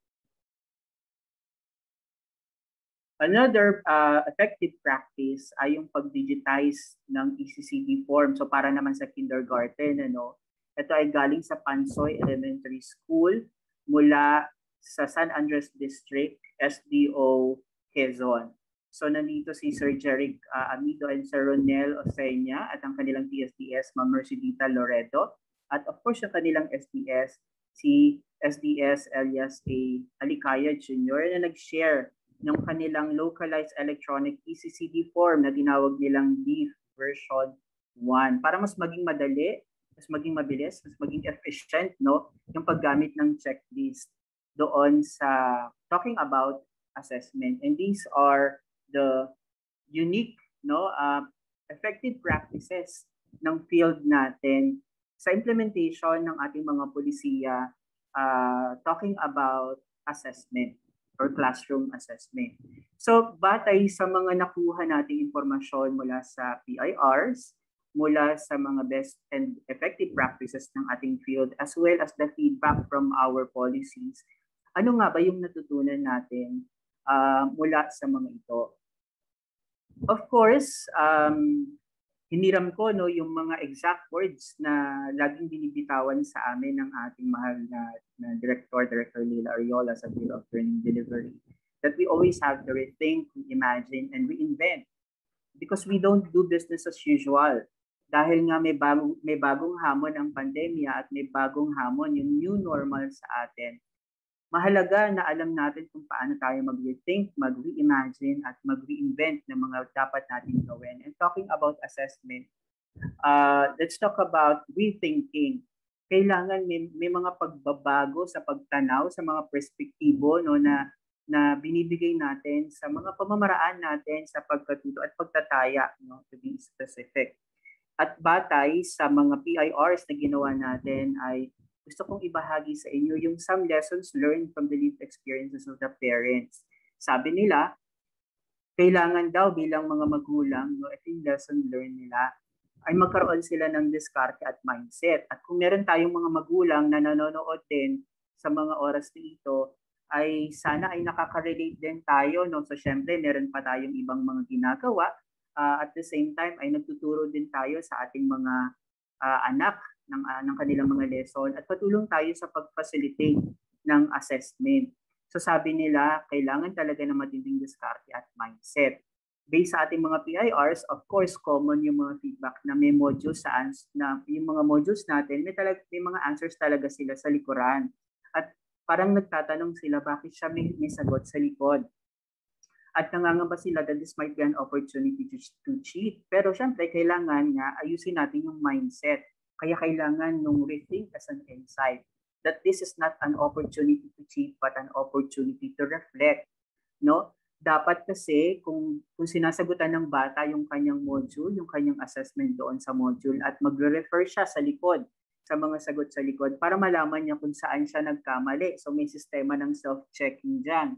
Another effective practice ay yung pag-digitize ng ECCD form. So para naman sa kindergarten, ano, ito ay galing sa Pansoy Elementary School mula sa San Andres District, SDO Quezon. So nandito si Sir Jeric Amido and Sir Ronel Osenya at ang kanilang TSDS, Ma'am Mercedita Loredo. At of course, yung kanilang SDS, si SDS Elias A. Alicaya Jr. na nag-share ng kanilang localized electronic ECCD form na tinawag nilang DEF version 1 para mas maging madali, mas maging mabilis, mas maging efficient, no, yung paggamit ng checklist doon sa talking about assessment. And these are the unique, no, effective practices ng field natin sa implementation ng ating mga polisiya talking about assessment or classroom assessment. So, batay sa mga nakuha nating impormasyon mula sa PIRs, mula sa mga best and effective practices ng ating field, as well as the feedback from our policies, ano nga ba yung natutunan natin mula sa mga ito? Of course, hiniram ko, no, yung mga exact words na laging binibitawan sa amin ng ating mahal na Director Lito A sa Bureau of Learning Delivery, that we always have to rethink, reimagine, and reinvent because we don't do business as usual. Dahil nga may bagong hamon ang pandemya at may bagong hamon yung new normal sa atin. Mahalaga na alam natin kung paano tayo mag-rethink, mag-reimagine, at mag-reinvent ng mga dapat natin gawin. And talking about assessment, let's talk about rethinking. Kailangan may mga pagbabago sa pagtanaw, sa mga perspektibo, no, na binibigay natin sa mga pamamaraan natin sa pagkatuto at pagtataya, no, to be specific. At batay sa mga PIRs na ginawa natin ay gusto kong ibahagi sa inyo yung some lessons learned from the lived experiences of the parents. Sabi nila, kailangan daw bilang mga magulang, no, ito yung lesson learned nila, ay magkaroon sila ng diskarte at mindset. At kung meron tayong mga magulang na nanonood din sa mga oras na ito, ay sana ay nakaka-relate din tayo. No? So syempre, meron pa tayong ibang mga ginagawa. At the same time, ay nagtuturo din tayo sa ating mga anak ng kanilang mga lesson at patulong tayo sa pag-facilitate ng assessment. So sabi nila, kailangan talaga ng matinding diskarte at mindset. Based sa ating mga PIRs, of course, common yung mga feedback na may modules na yung mga modules natin, may mga answers talaga sila sa likuran. At parang nagtatanong sila, bakit siya may sagot sa likod? At nangangamba sila that this might be an opportunity to cheat. Pero syempre, kailangan nga ayusin natin yung mindset. Kaya kailangan nung rethink as an insight that this is not an opportunity to cheat but an opportunity to reflect. No? Dapat kasi kung sinasagutan ng bata yung kanyang module, yung kanyang assessment doon sa module at magre-refer siya sa likod sa mga sagot sa likod para malaman niya kung saan siya nagkamali. So may sistema ng self-checking dyan.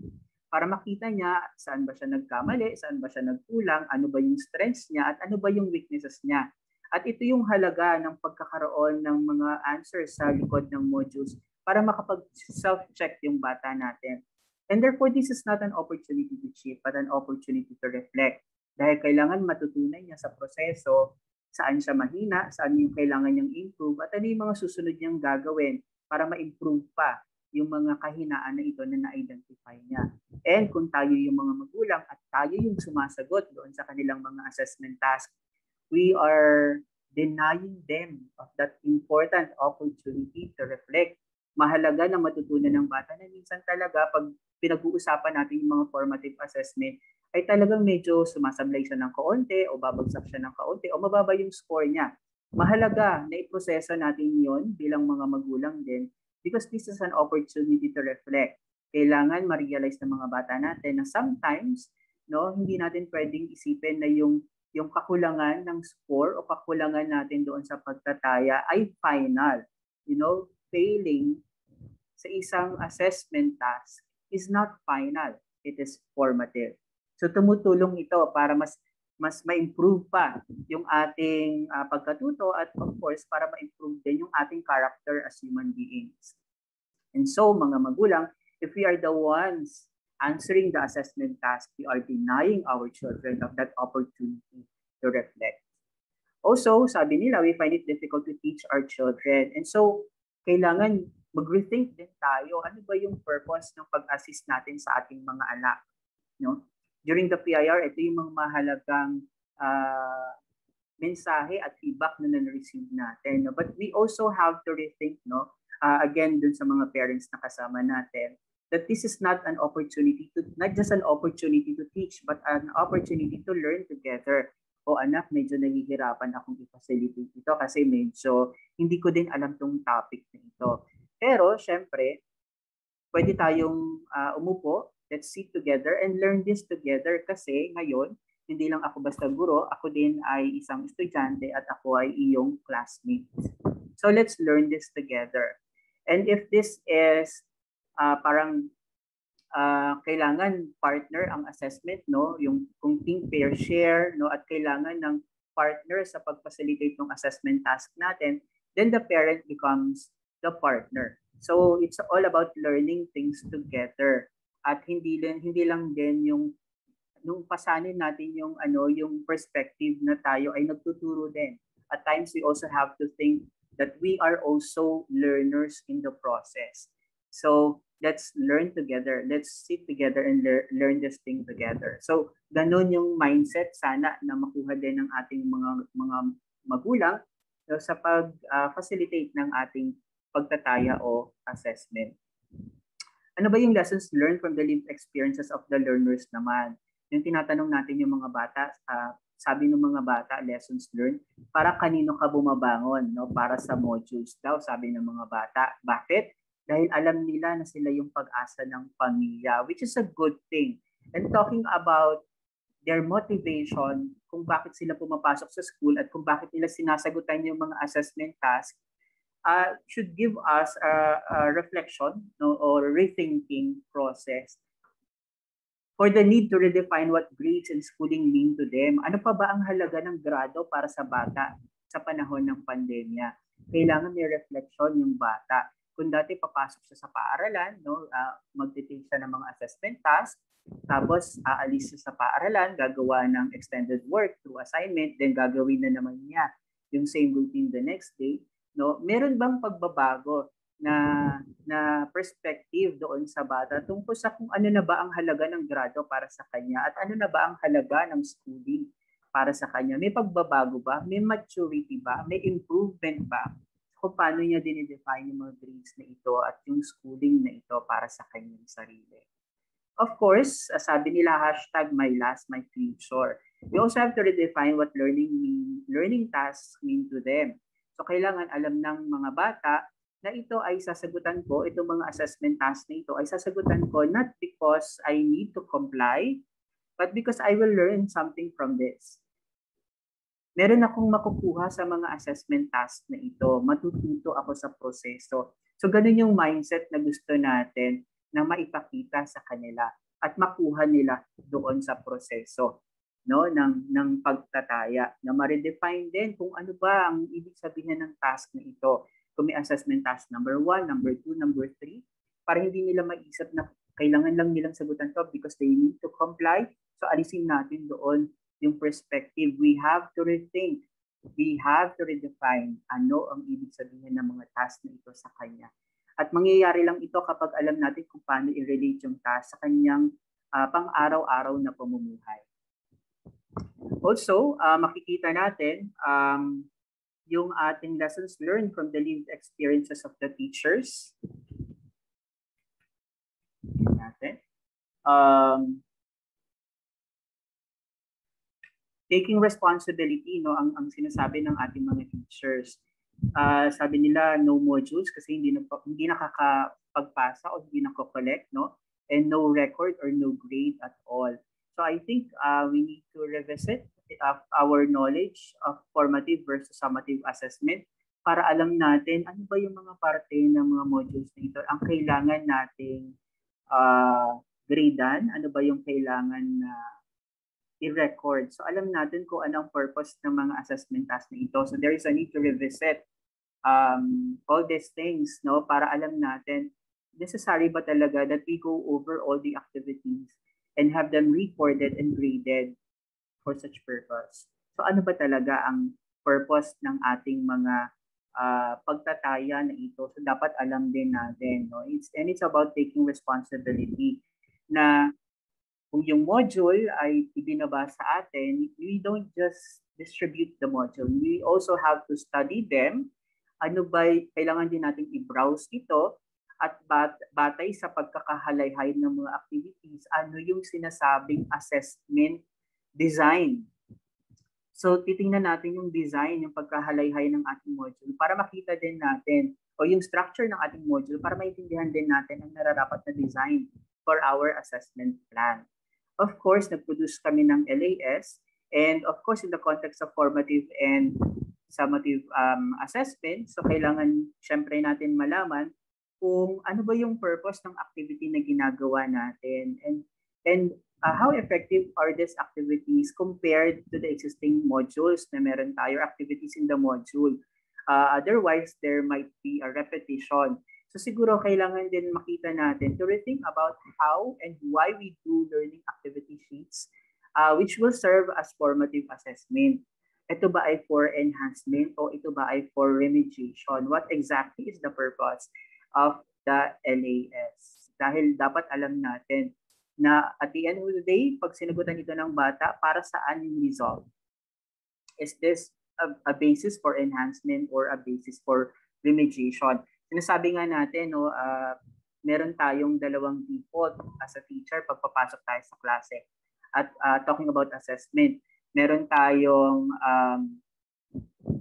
Para makita niya saan ba siya nagkamali, saan ba siya nagkulang, ano ba yung strengths niya, at ano ba yung weaknesses niya. At ito yung halaga ng pagkakaroon ng mga answers sa likod ng modules para makapag-self-check yung bata natin. And therefore, this is not an opportunity to cheat, but an opportunity to reflect. Dahil kailangan matutunan niya sa proseso, saan siya mahina, saan yung kailangan niyang improve, at ano yung mga susunod niyang gagawin para ma-improve pa yung mga kahinaan na ito na na-identify niya. And kung tayo yung mga magulang at tayo yung sumasagot doon sa kanilang mga assessment task, we are denying them of that important opportunity to reflect. Mahalaga na matutunan ng bata na minsan talaga pag pinag-uusapan natin yung mga formative assessment, ay talagang medyo sumasablay siya ng kaunti o babagsak siya ng kaunti o mababa yung score niya. Mahalaga na iproseso natin yon bilang mga magulang din because this is an opportunity to reflect. Kailangan ma-realize ng mga bata natin na sometimes hindi natin pwedeng isipin na yung kakulangan ng score o kakulangan natin doon sa pagtataya ay final. Failing sa isang assessment task is not final. It is formative. So tumutulong ito para mas ma-improve pa yung ating pagkatuto at of course para ma-improve din yung ating character as human beings. And so mga magulang, if we are the ones answering the assessment task, we are denying our children of that opportunity to reflect. Also, sabi nila, we find it difficult to teach our children. And so, kailangan mag-rethink din tayo. Ano ba yung purpose ng pag-assist natin sa ating mga anak? During the PIR, ito yung mga mahalagang mensahe at feedback na na-receive natin. But we also have to rethink, again, dun sa mga parents na kasama natin, that this is not an opportunity not just an opportunity to teach, but an opportunity to learn together. O anak, medyo nahihirapan akong i-facilitate ito kasi medyo hindi ko din alam tong topic na ito. Pero, syempre, pwede tayong umupo, let's sit together and learn this together kasi ngayon, hindi lang ako basta guro, ako din ay isang estudyante at ako ay iyong classmate. So let's learn this together. And if this is kailangan partner ang assessment, yung kung think, pair, share, at kailangan ng partner sa pag-facilitate ng assessment task natin, then the parent becomes the partner. So it's all about learning things together. At hindi lang din nung pasanin natin yung perspective na tayo ay nagtuturo din. At times we also have to think that we are also learners in the process. So let's learn together. Let's sit together and learn this thing together. So ganun yung mindset sana na makuha din ng ating mga magulang sa pag-facilitate ng ating pagtataya o assessment. Ano ba yung lessons learned from the lived experiences of the learners naman? Yung tinatanong natin yung mga bata, sabi ng mga bata, lessons learned, para kanino ka bumabangon, para sa modules daw, sabi ng mga bata. Bakit? Dahil alam nila na sila yung pag-asa ng pamilya, which is a good thing. And talking about their motivation, kung bakit sila pumapasok sa school at kung bakit nila sinasagutan yung mga assessment task, should give us a reflection or rethinking process for the need to redefine what grades and schooling mean to them. Ano pa ba ang halaga ng grado para sa bata sa panahon ng pandemya? Kailangan may reflection yung bata. Kung dati papasok siya sa paaralan, magtitake siya ng mga assessment task, tapos aalis siya sa paaralan, gagawa ng extended work through assignment, then gagawin na naman niya yung same routine the next day. Meron bang pagbabago na perspective doon sa bata tungkol sa kung ano na ba ang halaga ng grado para sa kanya at ano na ba ang halaga ng schooling para sa kanya? May pagbabago ba? May maturity ba? May improvement ba? Kung paano niya dinidefine yung mga grades na ito at yung schooling na ito para sa kanyang sarili. Of course, sabi nila, #MyLastMyFuture. We also have to redefine what learning tasks mean to them. So kailangan alam ng mga bata na ito ay sasagutan ko, itong mga assessment tasks na ito ay sasagutan ko not because I need to comply, but because I will learn something from this. meron akong makukuha sa mga assessment task na ito. Matututo ako sa proseso. So ganun yung mindset na gusto natin na maipakita sa kanila at makuha nila doon sa proseso, no, ng pagtataya, na ma-redefine din kung ano ba ang ibig sabihin ng task na ito. Kung may assessment task number 1, number 2, number 3, para hindi nila maisip na kailangan lang nilang sagutan to because they need to comply. So alisin natin doon yung perspective. We have to rethink. We have to redefine ano ang ibig sabihin ng mga task na ito sa kanya. At mangyayari lang ito kapag alam natin kung paano i-relate yung task sa kanyang pang-araw-araw na pamumuhay. Also, makikita natin yung ating lessons learned from the lived experiences of the teachers. Natin. Taking responsibility, no, ang sinasabi ng ating mga teachers. Sabi nila no modules kasi hindi nakakapagpasa o hindi nako-collect, no, and no record or no grade at all. So I think we need to revisit our knowledge of formative versus summative assessment para alam natin ano ba yung mga parte ng mga modules na ito ang kailangan nating gradean, ano ba yung kailangan na i-record. So alam natin kung ano ang purpose ng mga assessment tasks na ito. So there is a need to revisit all these things, no, para alam natin necessary ba talaga that we go over all the activities and have them recorded and graded for such purpose. So ano ba talaga ang purpose ng ating mga pagtataya na ito? So dapat alam din natin, no? It's about taking responsibility na kung yung module ay ibinaba sa atin, we don't just distribute the module. We also have to study them. Ano ba, kailangan din natin i-browse ito at batay sa pagkakahalayhay ng mga activities, ano yung sinasabing assessment design. So titingnan natin yung design, yung pagkahalayhay ng ating module para makita din natin o yung structure ng ating module para maintindihan din natin ang nararapat na design for our assessment plan. Of course, nag-produce kami ng LAS, and of course, in the context of formative and summative assessment, so kailangan syempre natin malaman kung ano ba yung purpose ng activity na ginagawa natin and how effective are these activities compared to the existing modules na meron tayo, activities in the module. Otherwise, there might be a repetition. So siguro kailangan din makita natin to rethink about how and why we do learning activity sheets which will serve as formative assessment. Ito ba ay for enhancement o ito ba ay for remediation? What exactly is the purpose of the LAS? Dahil dapat alam natin na at the end of the day, pag sinagutan ito ng bata, para saan yung result? Is this a basis for enhancement or a basis for remediation? Sinasabi nga natin, no, meron tayong dalawang default as a teacher pag papasok tayo sa klase. At talking about assessment, meron tayong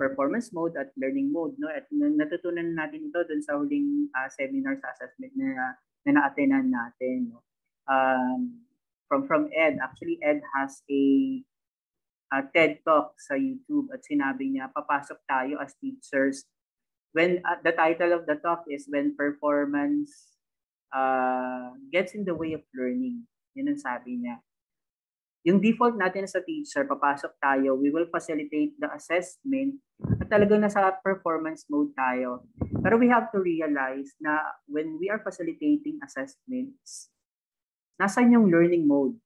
performance mode at learning mode, no? At natutunan natin ito dun sa huling seminar sa assessment na na-attendan natin, no? From Ed, actually Ed has a TED Talk sa YouTube at sinabi niya, papasok tayo as teachers when the title of the talk is When Performance Gets in the Way of Learning. Yun ang sabi niya. Yung default natin sa teacher, papasok tayo, we will facilitate the assessment at talagang nasa performance mode tayo. Pero we have to realize na when we are facilitating assessments, nasan yung learning mode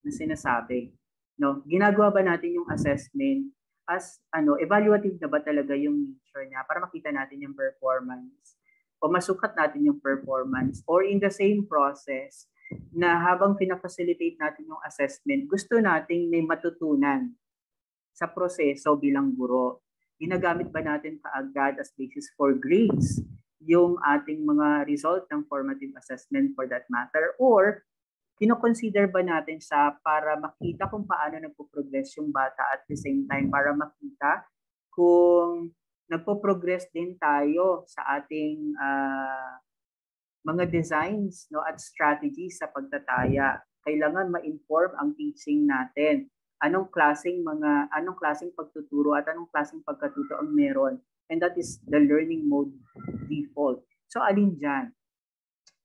na sinasabi? No? Ginagawa ba natin yung assessment as evaluative na ba talaga yung nature niya para makita natin yung performance o masukat natin yung performance or in the same process na habang pinafacilitate natin yung assessment, gusto nating may matutunan sa proseso bilang guro. Ginagamit ba natin kaagad as basis for grades yung ating mga result ng formative assessment for that matter or kino-consider ba natin siya para makita kung paano nagpo-progress yung bata at the same time para makita kung nagpo-progress din tayo sa ating mga designs, no, at strategies sa pagtataya. Kailangan ma-inform ang teaching natin anong klaseng pagtuturo at anong klaseng pagkatuto ang meron. And that is the learning mode default. So alin dyan?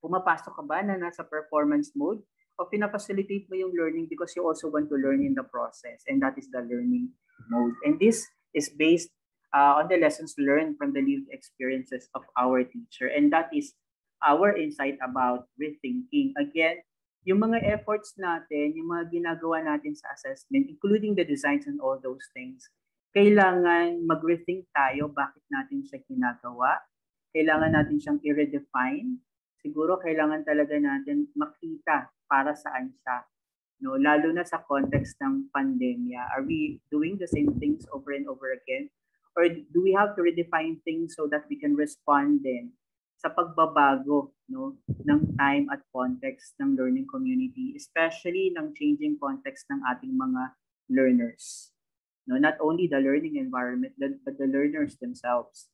Pumapasok ka ba na nasa performance mode o pinafacilitate mo yung learning because you also want to learn in the process, and that is the learning mode. And this is based on the lessons learned from the lived experiences of our teacher, and that is our insight about rethinking. Again, yung mga efforts natin, yung mga ginagawa natin sa assessment, including the designs and all those things, kailangan mag-rethink tayo bakit natin siya ginagawa. Kailangan natin siyang i-redefine. Siguro kailangan talaga natin makita para saan siya. No, lalo na sa context ng pandemya. Are we doing the same things over and over again? Or do we have to redefine things so that we can respond din sa pagbabago, no, ng time at context ng learning community, especially ng changing context ng ating mga learners. No, not only the learning environment, but the learners themselves.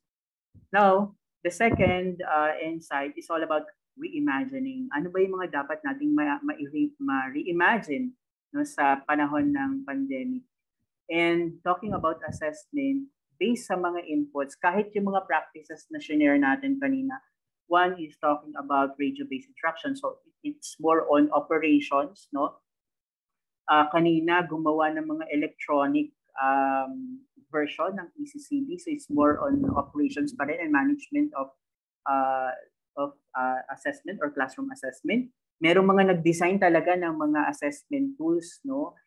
Now, the second insight is all about reimagining. Ano ba yung mga dapat nating ma-reimagine, no, sa panahon ng pandemic? And talking about assessment, based sa mga inputs, kahit yung mga practices na share natin kanina, one is talking about radio-based instruction. So it's more on operations, no? Kanina gumawa ng mga electronic version ng ECCD. So it's more on operations pa rin and management of assessment or classroom assessment. Merong mga nag-design talaga ng mga assessment tools, no?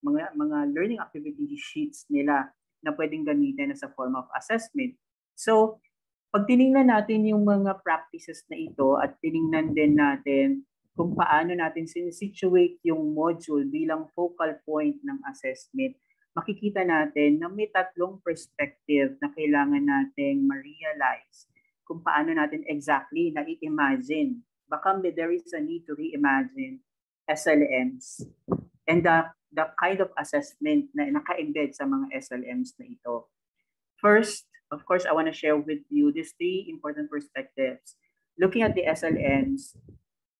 Mga learning activity sheets nila na pwedeng gamitin as a form of assessment. So, pag tiningnan natin yung mga practices na ito at tiningnan din natin kung paano natin sinisituate yung module bilang focal point ng assessment, makikita natin na may tatlong perspective na kailangan nating ma-realize kung paano natin exactly na-imagine. Baka there is a need to reimagine SLMs and the kind of assessment na naka-embed sa mga SLMs na ito. First, of course, I want to share with you these three important perspectives. Looking at the SLMs,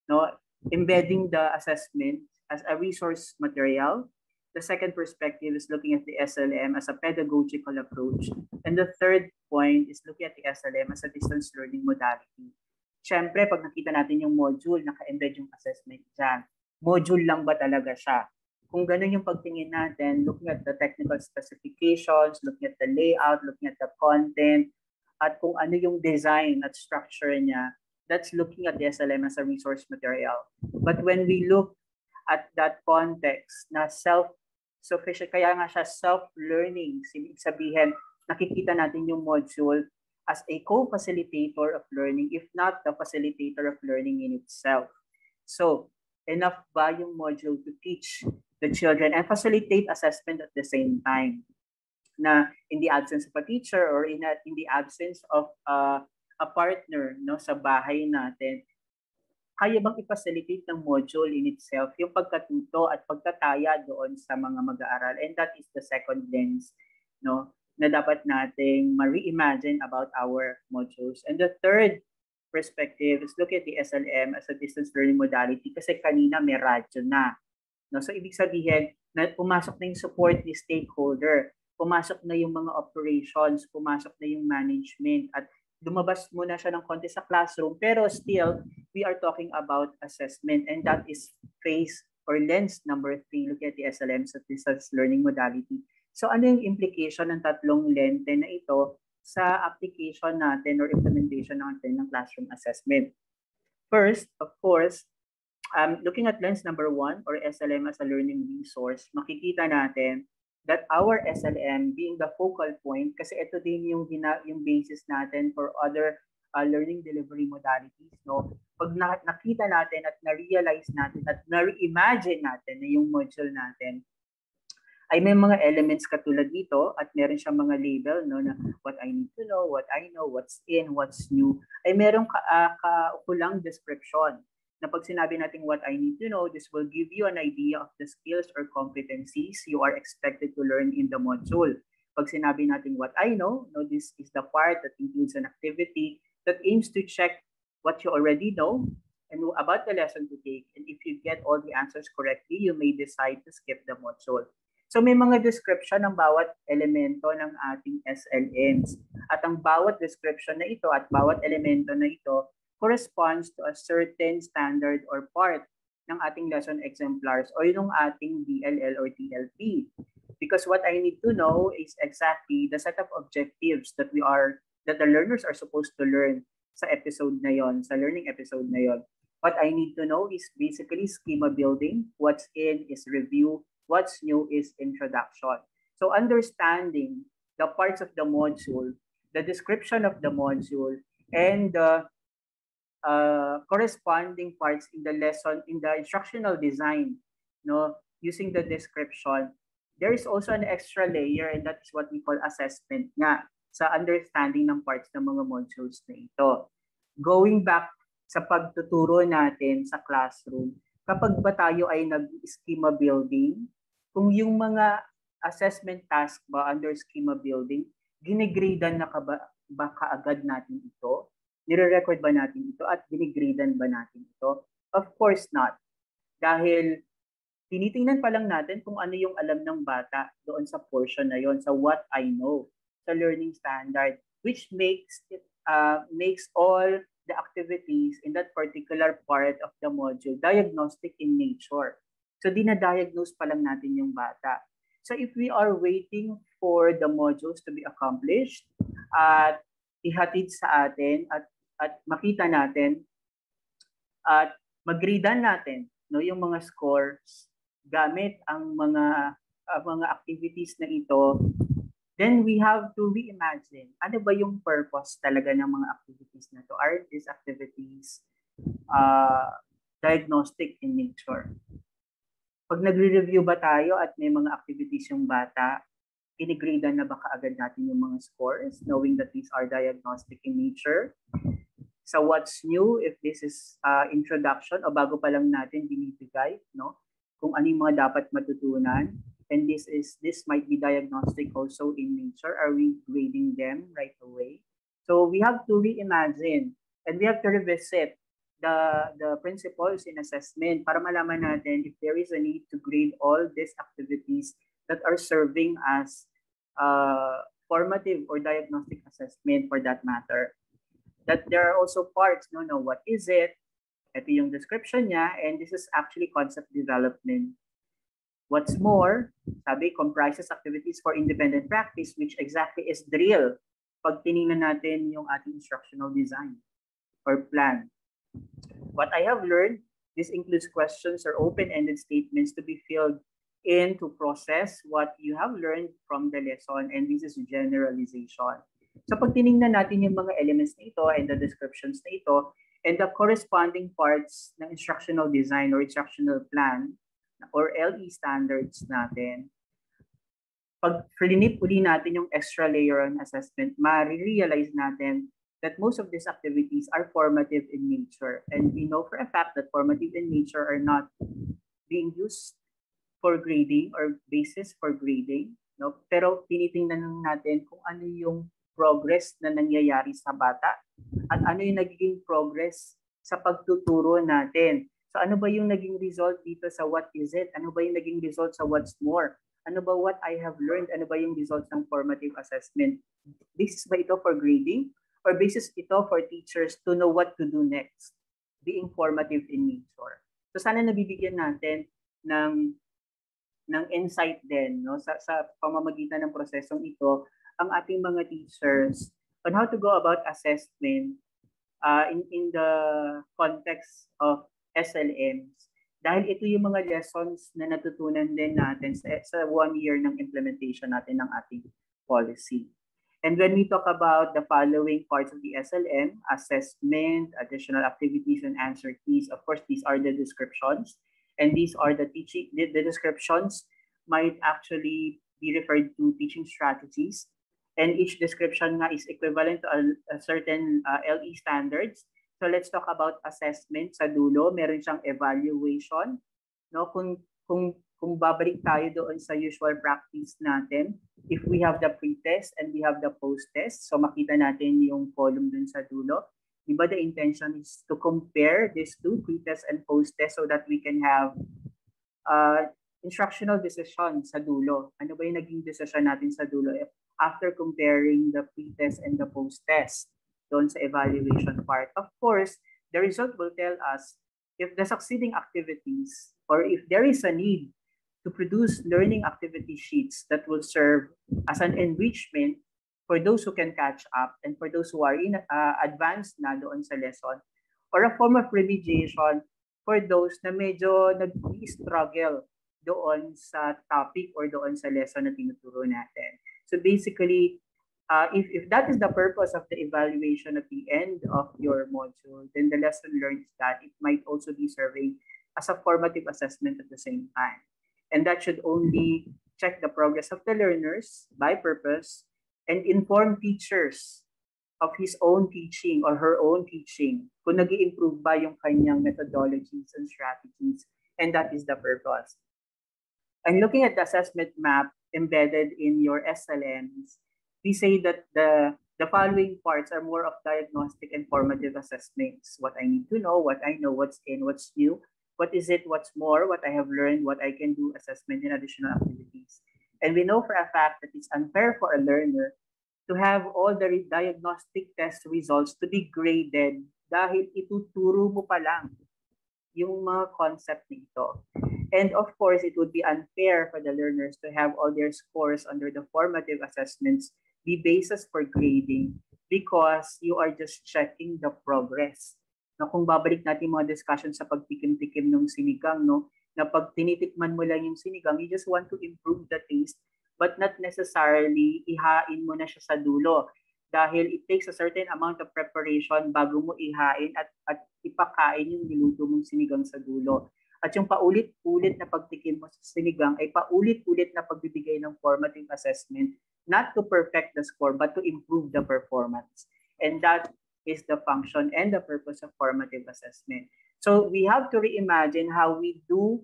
no, embedding the assessment as a resource material. The second perspective is looking at the SLM as a pedagogical approach. And the third point is looking at the SLM as a distance learning modality. Siyempre, pag nakita natin yung module, naka-embed yung assessment dyan. Module lang ba talaga siya? Kung ganun yung pagtingin natin, looking at the technical specifications, looking at the layout, looking at the content, at kung ano yung design at structure niya, that's looking at the SLM as a resource material. But when we look at that context na self-sufficient, kaya nga siya self-learning, sabihin, nakikita natin yung module as a co-facilitator of learning, if not the facilitator of learning in itself. So, enough ba yung module to teach the children and facilitate assessment at the same time? Na in the absence of a teacher or in the absence of a partner, no, sa bahay natin, kaya bang i-facilitate ng module in itself yung pagkatuto at pagtataya doon sa mga mag-aaral? And that is the second lens, no, na dapat nating ma-reimagine about our modules. And the third perspective is look at the SLM as a distance learning modality kasi kanina may radyo na. No? So ibig sabihin na pumasok na yung support ni stakeholder, pumasok na yung mga operations, pumasok na yung management, at lumabas muna siya ng konti sa classroom, pero still, we are talking about assessment, and that is phase or lens number 3, look at the SLM sa distance learning modality. So ano yung implication ng tatlong lente na ito sa application natin or implementation natin ng classroom assessment? First, of course, looking at lens number 1 or SLM as a learning resource, makikita natin that our SLM being the focal point, kasi ito din yung basis natin for other learning delivery modalities, no? Pag nakita natin at na-realize natin at na-reimagine natin na yung module natin, ay may mga elements katulad dito at meron siyang mga label, no, na what I need to know, what I know, what's in, what's new, ay merong kaukulang description. Na pag sinabi natin what I need to know, this will give you an idea of the skills or competencies you are expected to learn in the module. Pag sinabi natin what I know, no, this is the part that includes an activity that aims to check what you already know and about the lesson to take. And if you get all the answers correctly, you may decide to skip the module. So may mga description ng bawat elemento ng ating SLMs. At ang bawat description na ito at bawat elemento na ito corresponds to a certain standard or part ng ating lesson exemplars o yung ating DLL or TLP. Because what I need to know is exactly the set of objectives that the learners are supposed to learn sa episode na yon, sa learning episode na yon. What I need to know is basically schema building. What's in is review. What's new is introduction. So understanding the parts of the module, the description of the module, and the corresponding parts in the lesson, in the instructional design, using the description, there is also an extra layer, and that is what we call assessment nga sa understanding ng parts ng mga modules na ito. Going back sa pagtuturo natin sa classroom, kapag ba tayo ay nag-schema building, kung yung mga assessment task ba under schema building, ginigradean na ba kaagad natin ito? Nire-record ba natin ito at ginigradean ba natin ito? Of course not. Dahil tinitingnan pa lang natin kung ano yung alam ng bata doon sa portion na yon, sa what I know, sa learning standard, which makes all the activities in that particular part of the module diagnostic in nature. So dinadiagnose pa lang natin yung bata. So if we are waiting for the modules to be accomplished at ihatid sa atin at makita natin at mag-gradean natin yung mga scores gamit ang mga activities na ito, then we have to reimagine ano ba yung purpose talaga ng mga activities na to. Are these activities diagnostic in nature? Pag nagre-review ba tayo at may mga activities yung bata, inigradean na ba kaagad natin yung mga scores, knowing that these are diagnostic in nature? So what's new, if this is introduction o bago pa lang natin binibigay, kung ano yung mga dapat matutunan, and this might be diagnostic also in nature. Are we grading them right away? So we have to reimagine and we have to revisit the principles in assessment para malaman natin if there is a need to grade all these activities that are serving as formative or diagnostic assessment for that matter. That there are also parts, what is it? Ito yung description niya, and this is actually concept development. What's more, sabi, comprises activities for independent practice, which exactly is drill pag tinignan natin yung ating instructional design or plan. What I have learned, this includes questions or open-ended statements to be filled in to process what you have learned from the lesson, and this is generalization. So pag tinignan natin yung mga elements na ito and the descriptions na ito and the corresponding parts ng instructional design or instructional plan or LE standards natin, pag flinip uli natin yung extra layer on assessment, ma-realize natin that most of these activities are formative in nature. And we know for a fact that formative in nature are not being used for grading or basis for grading. Pero tinitingnan natin kung ano yung progress na nangyayari sa bata at ano yung nagiging progress sa pagtuturo natin. So ano ba yung naging result dito sa what is it? Ano ba yung naging result sa what's more? Ano ba what I have learned? Ano ba yung results ng formative assessment? Basis ba ito for grading? Or basis ito for teachers to know what to do next, being formative in nature. So sana nabibigyan natin ng insight din sa pamamagitan ng prosesong ito ang ating mga teachers on how to go about assessment in the context of SLMs. Dahil ito yung mga lessons na natutunan din natin sa 1 year ng implementation natin ng ating policy. And when we talk about the following parts of the SLM, assessment, additional activities, and answer keys, of course, these are the descriptions. And these are the descriptions might actually be referred to teaching strategies. And each description nga is equivalent to a certain LE standards. So let's talk about assessment sa dulo. Meron siyang evaluation. Kung babalik tayo doon sa usual practice natin, if we have the pre-test and we have the post-test, so makita natin yung column dun sa dulo, Diba the intention is to compare these two, pre-test and post-test, so that we can have instructional decision sa dulo. Ano ba yung naging decision natin sa dulo after comparing the pre-test and the post-test doon sa evaluation part? Of course, the result will tell us if the succeeding activities or if there is a need to produce learning activity sheets that will serve as an enrichment for those who can catch up and for those who are in advanced na doon sa lesson, or a form of remediation for those na medyo nag-struggle doon sa topic or doon sa lesson na tinuturo natin. So basically, if that is the purpose of the evaluation at the end of your module, then the lesson learned is that it might also be serving as a formative assessment at the same time. And that should only check the progress of the learners by purpose and inform teachers of his own teaching or her own teaching kung nag-i-improve ba yung kanyang methodologies and strategies, and that is the purpose. And looking at the assessment map embedded in your SLMs, we say that the following parts are more of diagnostic and formative assessments. What I need to know, what I know, what's in, what's new, what is it, what's more, what I have learned, what I can do, assessment and additional activities. And we know for a fact that it's unfair for a learner to have all the diagnostic test results to be graded dahil ituturo mo pa lang yung mga concept nito. And of course, it would be unfair for the learners to have all their scores under the formative assessments be basis for grading because you are just checking the progress. Na kung babalik natin mga discussion sa pagtikim-tikim ng sinigang, no? Na pag tinitikman mo lang yung sinigang, you just want to improve the taste, but not necessarily ihain mo na siya sa dulo. Dahil it takes a certain amount of preparation bago mo ihain at ipakain yung niluto mong sinigang sa dulo. At yung paulit-ulit na pagtikim mo sa sinigang ay paulit-ulit na pagbibigay ng formative assessment, not to perfect the score, but to improve the performance. And that is the function and the purpose of formative assessment. So we have to reimagine how we do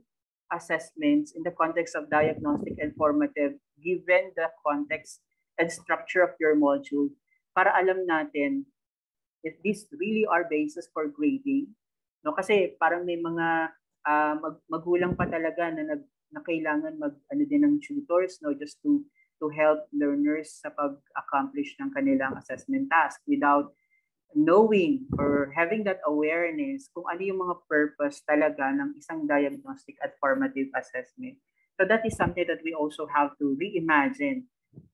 assessments in the context of diagnostic and formative given the context and structure of your module para alam natin if these really are basis for grading. No? Kasi parang may mga magulang pa talaga na kailangan din ng tutors, no, just to help learners sa pag-accomplish ng kanilang assessment task without knowing or having that awareness kung ano yung mga purpose talaga ng isang diagnostic at formative assessment. So that is something that we also have to reimagine,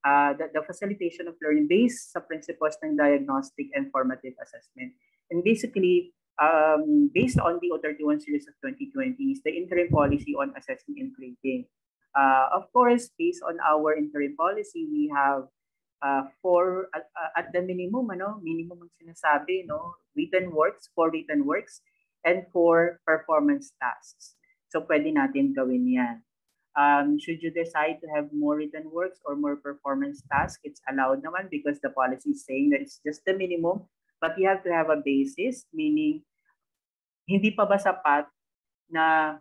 the facilitation of learning based sa principles ng diagnostic and formative assessment. And basically, based on the O31 series of 2020 is the interim policy on assessing and grading. Of course, based on our interim policy, we have for at the minimum ang sinasabi, no, written works, 4 written works, and 4 performance tasks. So pwede natin gawin yan. Should you decide to have more written works or more performance tasks, it's allowed naman because the policy is saying that it's just the minimum, but you have to have a basis, meaning hindi pa ba sapat na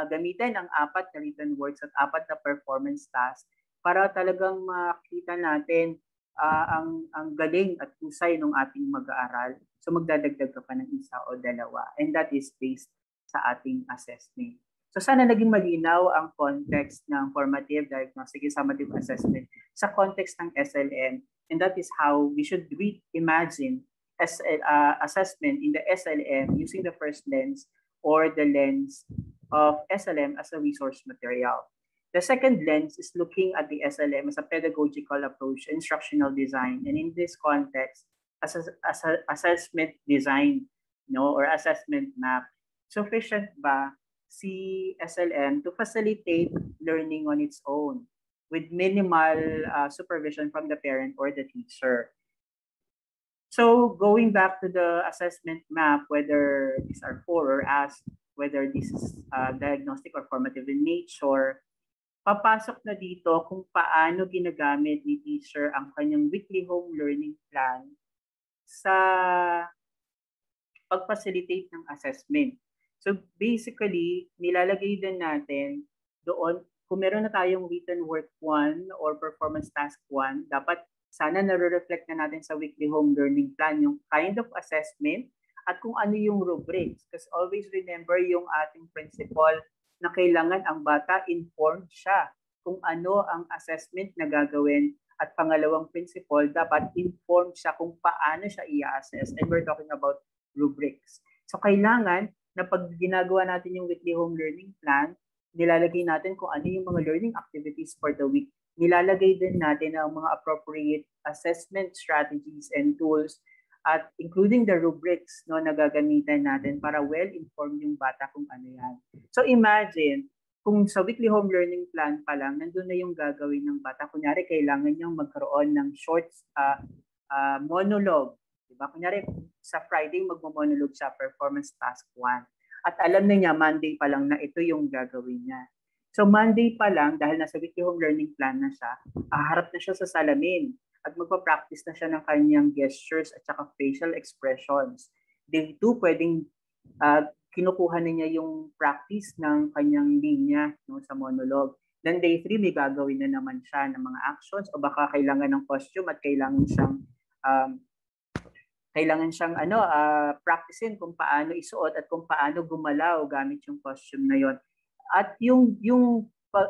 gamitin ang 4 na written works at 4 na performance tasks para talagang makita natin ang galing at husay ng ating mag-aaral. So magdadagdag ka pa ng 1 o 2. And that is based sa ating assessment. So sana naging malinaw ang context ng formative, diagnostic, and summative assessment sa context ng SLM. And that is how we should reimagine assessment in the SLM using the first lens or the lens of SLM as a resource material. The second lens is looking at the SLM as a pedagogical approach, instructional design. And in this context, as assessment design, no, or assessment map, sufficient ba si SLM to facilitate learning on its own with minimal supervision from the parent or the teacher? So going back to the assessment map, whether these are for or asked, whether this is diagnostic or formative in nature, papasok na dito kung paano ginagamit ni teacher ang kanyang weekly home learning plan sa pag-facilitate ng assessment. So basically, nilalagay din natin doon, kung meron na tayong written work 1 or performance task 1, dapat sana nare-reflect na natin sa weekly home learning plan yung kind of assessment at kung ano yung rubrics. Because always remember yung ating principle na kailangan ang bata informed siya kung ano ang assessment na gagawin. At pangalawang principle, dapat informed siya kung paano siya i-assess. And we're talking about rubrics. So kailangan na pag ginagawa natin yung weekly home learning plan, nilalagay natin kung ano yung mga learning activities for the week. Nilalagay din natin ang mga appropriate assessment strategies and tools at including the rubrics no, na gagamitan natin para well-informed yung bata kung ano yan. So imagine, kung sa weekly home learning plan pa lang, nandun na yung gagawin ng bata. Kunyari, kailangan niyang magkaroon ng short monologue. Diba? Kunyari, sa Friday, magmo-monologue siya, performance task 1. At alam na niya, Monday pa lang na ito yung gagawin niya. So Monday pa lang, dahil nasa weekly home learning plan na siya, harap na siya sa salamin at magpa-practice na siya ng kanyang gestures at saka facial expressions. Day 2, pwedeng kinukuha na niya yung practice ng kanyang linya no, sa monologue. Then day 3, may gagawin na naman siya ng mga actions o baka kailangan ng costume at kailangan siyang practicein kung paano isuot at kung paano gumalaw gamit yung costume na yon. At yung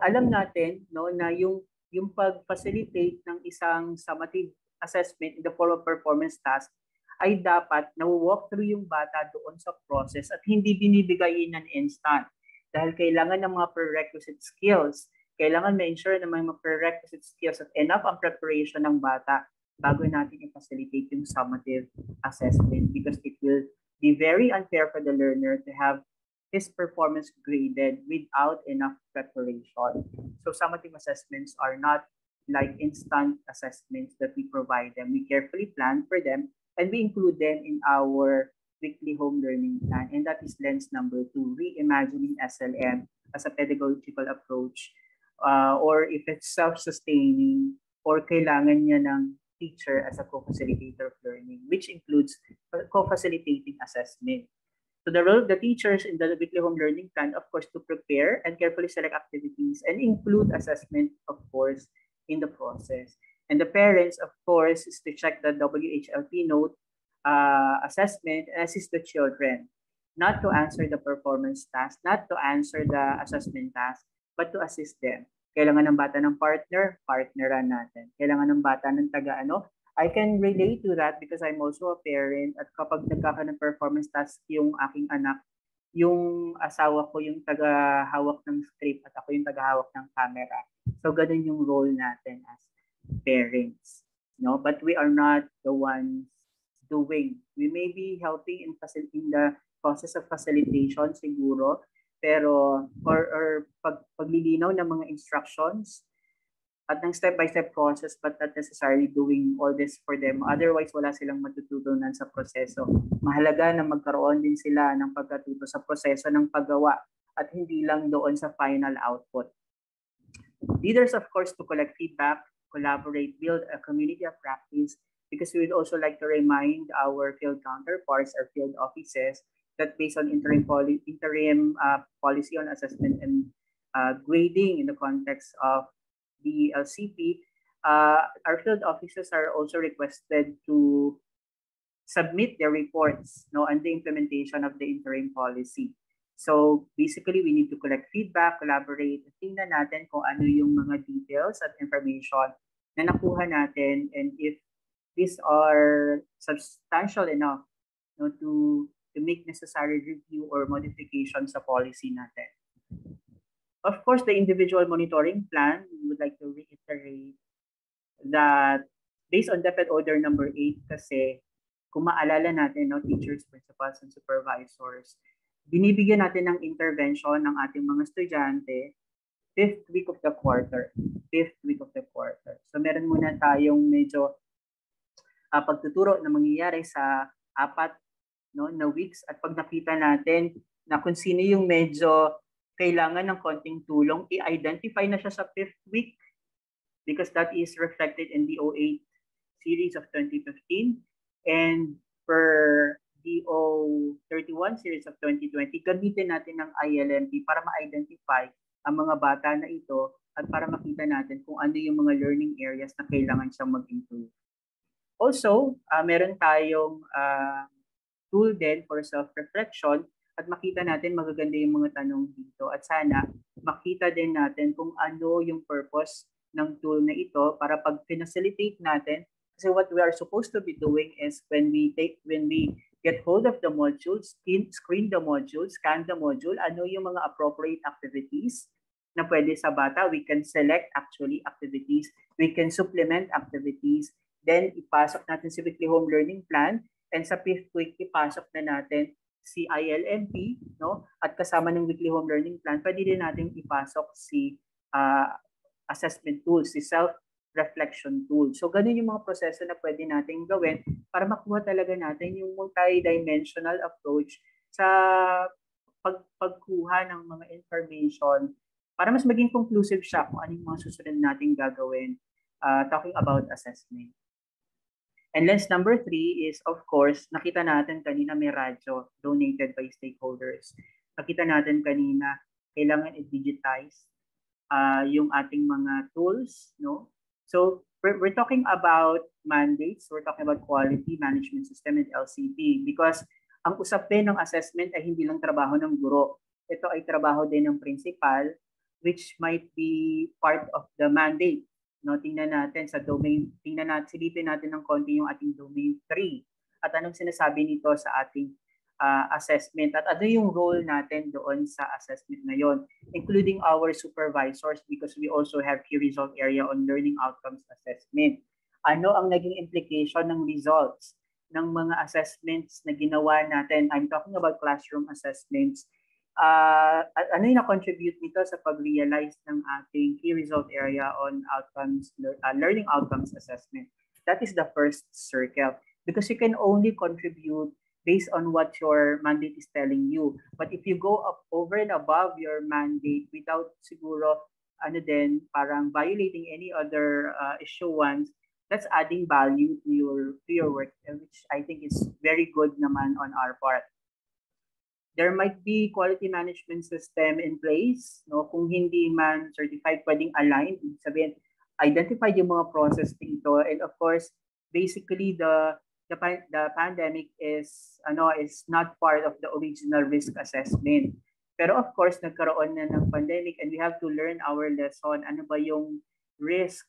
alam natin no na yung pag-facilitate ng isang summative assessment in the form of performance task ay dapat na-walk through yung bata doon sa process at hindi binibigay in an instant. Dahil kailangan ng mga prerequisite skills, kailangan ma-ensure na may mga prerequisite skills at enough ang preparation ng bata bago natin i-facilitate yung summative assessment because it will be very unfair for the learner to have his performance graded without enough preparation. So summative assessments are not like instant assessments that we provide them. We carefully plan for them and we include them in our weekly home learning plan. And that is lens number 2, reimagining SLM as a pedagogical approach or if it's self-sustaining or kailangan niya ng teacher as a co-facilitator of learning, which includes co-facilitating assessment. So the role of the teachers in the weekly home learning plan, of course, to prepare and carefully select activities and include assessment, of course, in the process. And the parents, of course, is to check the WHLP note assessment and assist the children, not to answer the performance task, not to answer the assessment task, but to assist them. Kailangan ng bata ng partner, partneran natin. Kailangan ng bata ng taga-ano, I can relate to that because I'm also a parent at kapag nagkakaroon ng performance task yung aking anak, yung asawa ko yung taga-hawak ng script at ako yung taga-hawak ng camera. So ganun yung role natin as parents. No? But we are not the ones doing. We may be helping in the process of facilitation siguro, pero or paglilinaw ng mga instructions, at ng step-by-step process but not necessarily doing all this for them. Otherwise, wala silang matututunan sa proseso. Mahalaga na magkaroon din sila ng pagkatuto sa proseso ng paggawa at hindi lang doon sa final output. Leaders, of course, to collect feedback, collaborate, build a community of practice because we would also like to remind our field counterparts, our field offices, that based on interim policy on assessment and grading in the context of the LCP, our field officers are also requested to submit their reports on the implementation of the interim policy. So basically, we need to collect feedback, collaborate, tingnan natin kung ano yung mga details at information na nakuha natin and if these are substantial enough to make necessary review or modification sa policy natin. Of course, the individual monitoring plan, we would like to reiterate that based on DepEd Order number 8 kasi kung maalala natin, teachers, principals, and supervisors, binibigyan natin ng intervention ng ating mga estudyante 5th week of the quarter. So meron muna tayong medyo pagtuturo na mangyayari sa 4 na weeks at pag nakita natin na kung sino yung medyo kailangan ng konting tulong, i-identify na siya sa 5th week because that is reflected in the DO8 series of 2015 and per DO31 series of 2020, gamitin natin ng ILMP para ma-identify ang mga bata na ito at para makita natin kung ano yung mga learning areas na kailangan siyang mag-improve. Also, meron tayong tool din for self-reflection at makita natin magaganda yung mga tanong dito at sana makita din natin kung ano yung purpose ng tool na ito para pag facilitate natin, kasi what we are supposed to be doing is when we get hold of the modules, screen the module, scan the module, ano yung mga appropriate activities na pwede sa bata, we can select actually activities, we can supplement activities, then ipasok natin si weekly home learning plan, and sa fifth week ipasok na natin si ILMP, no? At kasama ng weekly home learning plan, pwede din natin ipasok si assessment tools, si self-reflection tool. So ganun yung mga proseso na pwede natin gawin para makuha talaga natin yung multi-dimensional approach sa pagkuha ng mga information para mas maging conclusive siya kung ano yung mga susunod natin gagawin talking about assessment. And lens number 3 is, of course, nakita natin kanina may radyo donated by stakeholders. Nakita natin kanina, kailangan i-digitize yung ating mga tools, no? So, we're talking about mandates, we're talking about quality management system and LCP because ang usapin ng assessment ay hindi lang trabaho ng guro. Ito ay trabaho din ng principal, which might be part of the mandate. No, tingnan natin sa domain, silipin natin ng konti yung ating domain 3. At anong sinasabi nito sa ating assessment at ano yung role natin doon sa assessment na yon, including our supervisors because we also have key result area on learning outcomes assessment. Ano ang naging implication ng results ng mga assessments na ginawa natin? I'm talking about classroom assessments. Ano yung na-contribute nito sa pag-realize ng ating key result area on outcomes, learning outcomes assessment? That is the first circle because you can only contribute based on what your mandate is telling you. But if you go up over and above your mandate without siguro parang violating any other issuance, that's adding value to your work, which I think is very good naman on our part. There might be quality management system in place, no? Kung hindi man certified, pwedeng align. Ibig sabihin, identify yung mga process dito. And of course, basically the pandemic is not part of the original risk assessment. Pero of course, nagkaroon na ng pandemic and we have to learn our lesson. Ano ba yung risk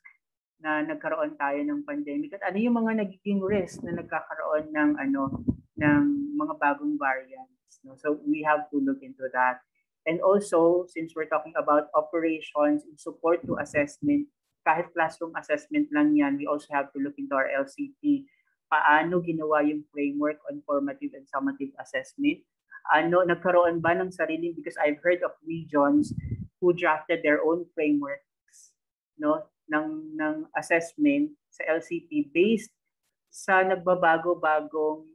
na nagkaroon tayo ng pandemic? At ano yung mga nagiging risk na nagkakaroon ng mga bagong variants? No? So we have to look into that. And also, since we're talking about operations in support to assessment, kahit classroom assessment lang yan, we also have to look into our LCP. Paano ginawa yung framework on formative and summative assessment? Nagkaroon ba ng sarili? Because I've heard of regions who drafted their own frameworks, no, ng assessment sa LCP based sa nagbabago-bagong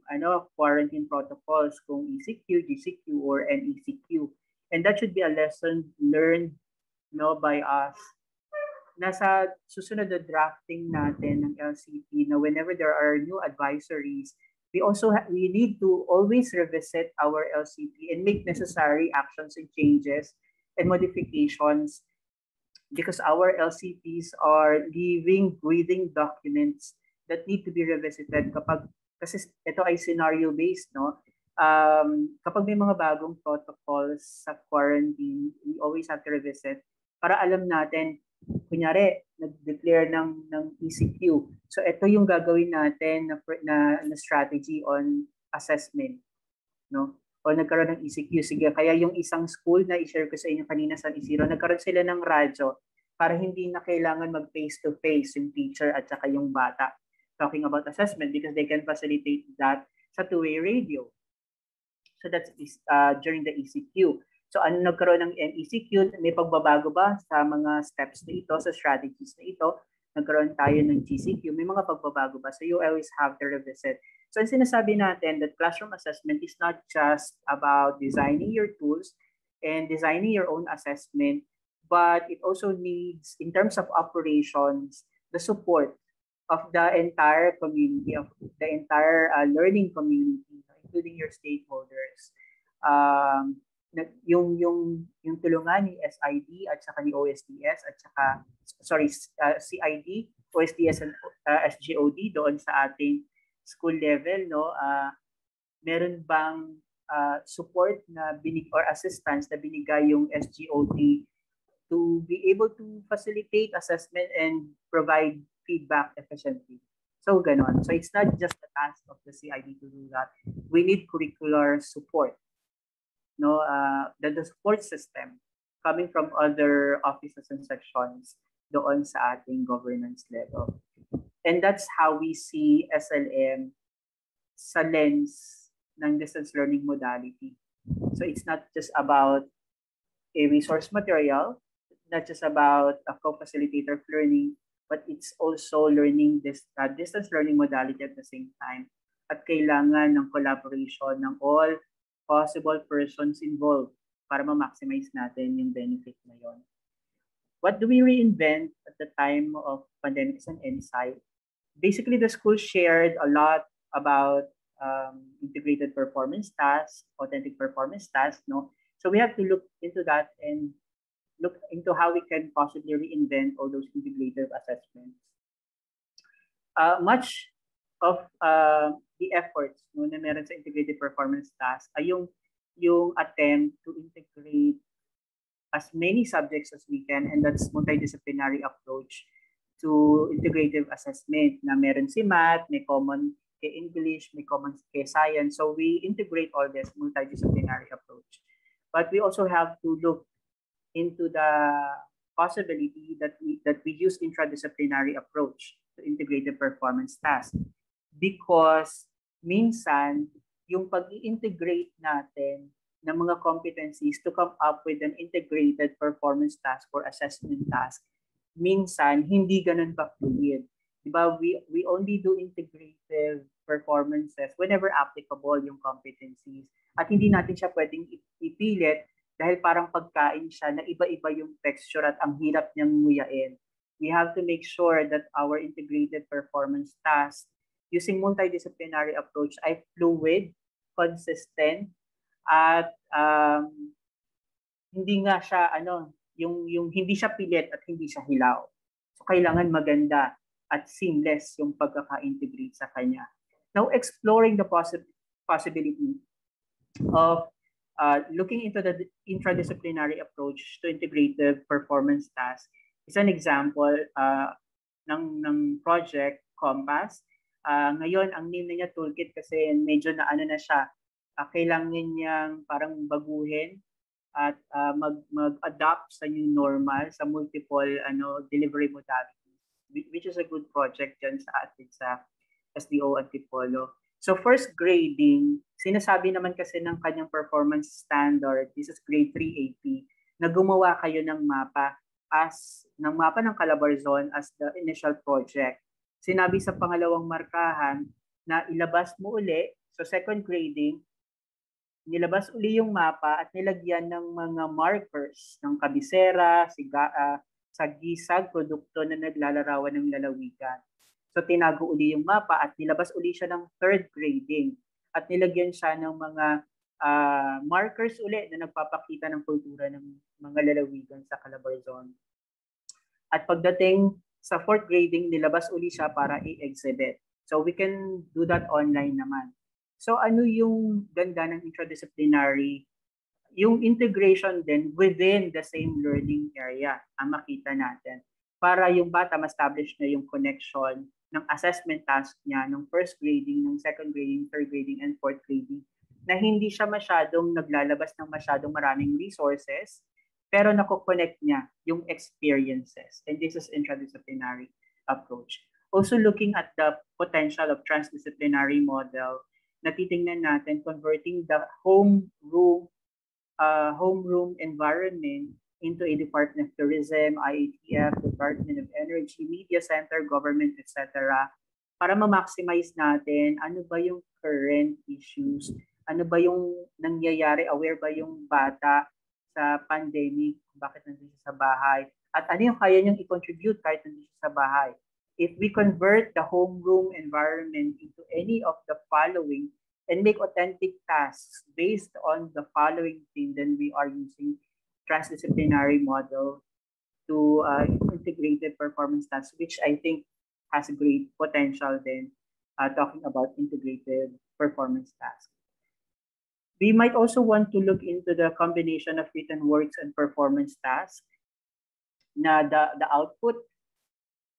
quarantine protocols kung ECQ, GCQ, or NECQ. And that should be a lesson learned by us. Nasa susunod na drafting natin ng LCP na whenever there are new advisories, we need to always revisit our LCP and make necessary actions and changes and modifications because our LCPs are living, breathing documents that need to be revisited kasi ito ay scenario-based, no? Kapag may mga bagong protocols sa quarantine, we always have to revisit para alam natin, kunyari, nag-declare ng ECQ. So ito yung gagawin natin na strategy on assessment, no? O nagkaroon ng ECQ. Sige, kaya yung isang school na i-share ko sa inyo kanina sa Isiro, nagkaroon sila ng radyo para hindi na kailangan mag-face-to-face yung teacher at saka yung bata talking about assessment because they can facilitate that sa two-way radio. So that's during the ECQ. So ano nagkaroon ng ECQ? May pagbabago ba sa mga steps na ito, sa strategies na ito? Nagkaroon tayo ng GCQ. May mga pagbabago ba? So you always have to revisit. So ang sinasabi natin that classroom assessment is not just about designing your tools and designing your own assessment, but it also needs, in terms of operations, the support of the entire community, of the entire learning community, including your stakeholders. yung tulungan ni SID at saka ni OSDS at saka CID, OSDS and SGOD doon sa ating school level, no? Meron bang support na or assistance na binigay yung SGOD to be able to facilitate assessment and provide feedback efficiently? So ganon. So it's not just the task of the CID to do that. We need curricular support, no? The support system coming from other offices and sections doon sa ating governance level. And that's how we see SLM sa lens ng distance learning modality. So it's not just about a resource material, not just about a co-facilitator of learning, but it's also learning this distance learning modality at the same time. At kailangan ng collaboration ng all possible persons involved para ma-maximize natin yung benefit na yon. What do we reinvent at the time of pandemics and insight? Basically, the school shared a lot about integrated performance tasks, authentic performance tasks, no? So we have to look into that and look into how we can possibly reinvent all those integrated assessments. Much of the efforts, no, na meron sa integrated performance tasks ay yung attempt to integrate as many subjects as we can, and that's multidisciplinary approach to integrative assessment na meron si math, may common kay English, may common kay science. So we integrate all this multidisciplinary approach. But we also have to look into the possibility that we use intradisciplinary approach to integrated performance tasks. Because minsan, yung pag-i-integrate natin ng mga competencies to come up with an integrated performance task or assessment task, minsan hindi ganun ba fluid. Diba? We only do integrative performances whenever applicable yung competencies. At hindi natin siya pwedeng ipilit dahil parang pagkain siya na iba-iba yung texture at ang hirap niyang nguyain. We have to make sure that our integrated performance task using multidisciplinary approach ay fluid, consistent, at hindi nga siya yung hindi siya pilit at hindi siya hilaw. So kailangan maganda at seamless yung pagkaka-integrate sa kanya. Now, exploring the possibility of looking into the intradisciplinary approach to integrative performance tasks is an example ng project Compass. Ngayon, ang name na niya toolkit kasi medyo na na siya. Kailangan niyang parang baguhin at mag-adapt sa new normal, sa multiple delivery modalities, which is a good project dyan sa atin sa SDO Antipolo. So first grading, sinasabi naman kasi ng kanyang performance standard, this is grade 3 AP, na gumawa kayo ng mapa ng Calabarzon as the initial project. Sinabi sa pangalawang markahan na ilabas mo uli, so second grading, nilabas uli yung mapa at nilagyan ng mga markers ng kabisera, sa gisag, produkto na naglalarawan ng lalawigan. So tinago uli yung mapa at nilabas uli siya ng third grading at nilagyan siya ng mga markers uli na nagpapakita ng kultura ng mga lalawigan sa Calabarzon. At pagdating sa fourth grading, nilabas uli siya para i-exhibit. So we can do that online naman. So ano yung ganda ng intradisciplinary? Yung integration din within the same learning area ang makita natin para yung bata ma-establish na yung connection ng assessment task niya ng first grading, ng second grading, third grading, and fourth grading na hindi siya masyadong naglalabas ng masyadong maraming resources pero nako-connect niya yung experiences. And this is intradisciplinary approach. Also looking at the potential of transdisciplinary model, natitingnan natin converting the homeroom environment into a Department of Tourism, IATF, Department of Energy, Media Center, Government, etc. para ma-maximize natin ano ba yung current issues, ano ba yung nangyayari, aware ba yung bata sa pandemic, bakit nandito siya sa bahay, at ano yung kaya niyang i-contribute kahit nandito siya sa bahay. If we convert the homeroom environment into any of the following, and make authentic tasks based on the following thing, then we are using transdisciplinary model to integrated performance tasks, which I think has great potential then talking about integrated performance tasks. We might also want to look into the combination of written works and performance tasks. Na the output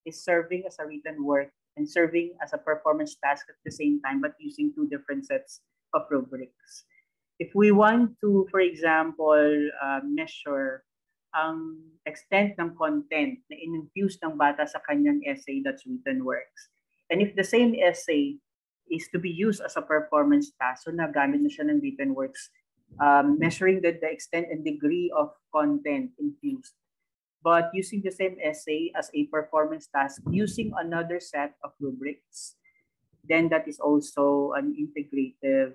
is serving as a written work and serving as a performance task at the same time, but using two different sets of rubrics. If we want to, for example, measure ang extent ng content na in-infuse ng bata sa kanyang essay, that's written works. And if the same essay is to be used as a performance task, so nagamit na siya ng written works, measuring the extent and degree of content infused, but using the same essay as a performance task using another set of rubrics, then that is also an integrative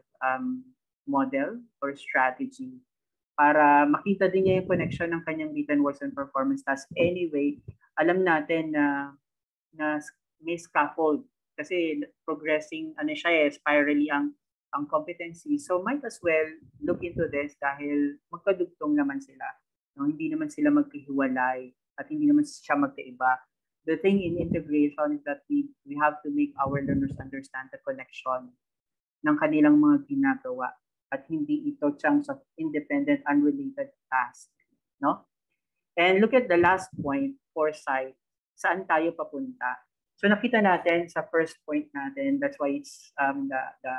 model or strategy para makita din niya yung connection ng kanyang written works and performance task. Anyway, alam natin na may scaffold kasi progressing spirally ang competency. So might as well look into this dahil magkadugtong naman sila. No, hindi naman sila magkahiwalay at hindi naman siya magkaiba. The thing in integration is that we have to make our learners understand the connection ng kanilang mga ginagawa at hindi ito chunks of independent, unrelated tasks. No? And look at the last point, foresight. Saan tayo papunta? So nakita natin sa first point natin, that's why it's the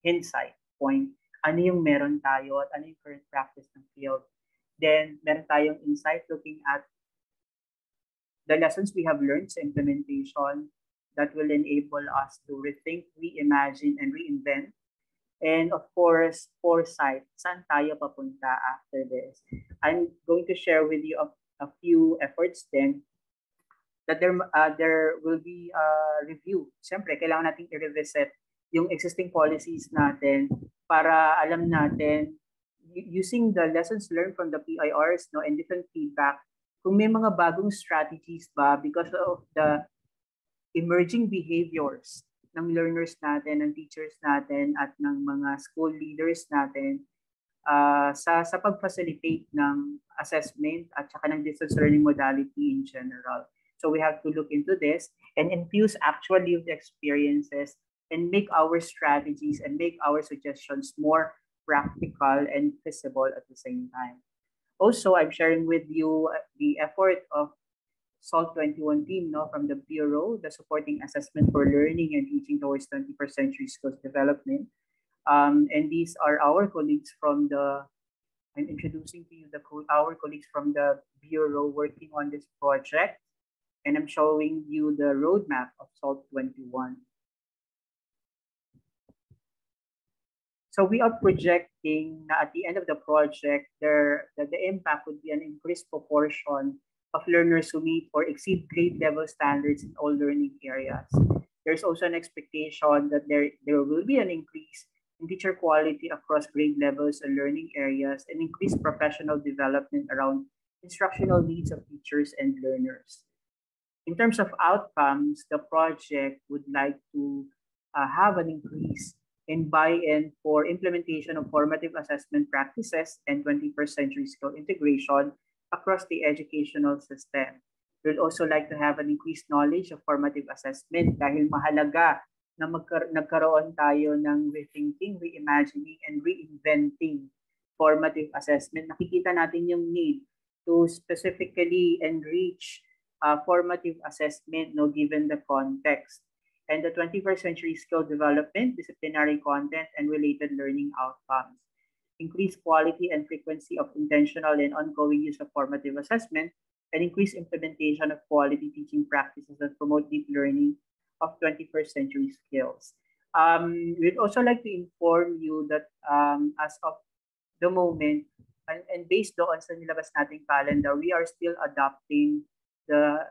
insight point. Ano yung meron tayo at ano yung current practice ng field. Then, meron tayong insight looking at the lessons we have learned sa implementation that will enable us to rethink, reimagine, and reinvent. And of course, foresight. Saan tayo papunta after this? I'm going to share with you a few efforts then that there will be a review. Siyempre, kailangan natin i-revisit yung existing policies natin para alam natin using the lessons learned from the PIRs, no, and different feedback, kung may mga bagong strategies ba because of the emerging behaviors ng learners natin, ng teachers natin, at ng mga school leaders natin sa pag-facilitate ng assessment at saka ng distance learning modality in general. So we have to look into this and infuse actual lived experiences and make our strategies and make our suggestions more practical and feasible at the same time. Also, I'm sharing with you the effort of SALT 21 team, no, from the Bureau, the Supporting Assessment for Learning and Teaching Towards 21st Century Skills Development. And these are our colleagues from I'm introducing to you our colleagues from the Bureau working on this project. And I'm showing you the roadmap of SALT 21. So we are projecting that at the end of the project, the impact would be an increased proportion of learners who meet or exceed grade level standards in all learning areas. There's also an expectation that there will be an increase in teacher quality across grade levels and learning areas and increased professional development around instructional needs of teachers and learners. In terms of outcomes, the project would like to have an increase in buy-in for implementation of formative assessment practices and 21st century skill integration across the educational system. We'd also like to have an increased knowledge of formative assessment dahil mahalaga na nagkaroon tayo ng rethinking, reimagining, and reinventing formative assessment. Nakikita natin yung need to specifically enrich formative assessment, no, given the context. And the 21st century skill development, disciplinary content, and related learning outcomes. Increase quality and frequency of intentional and ongoing use of formative assessment, and increase implementation of quality teaching practices that promote deep learning of 21st century skills. We'd also like to inform you that as of the moment, and based doon sa nilabas nating calendar, we are still adopting the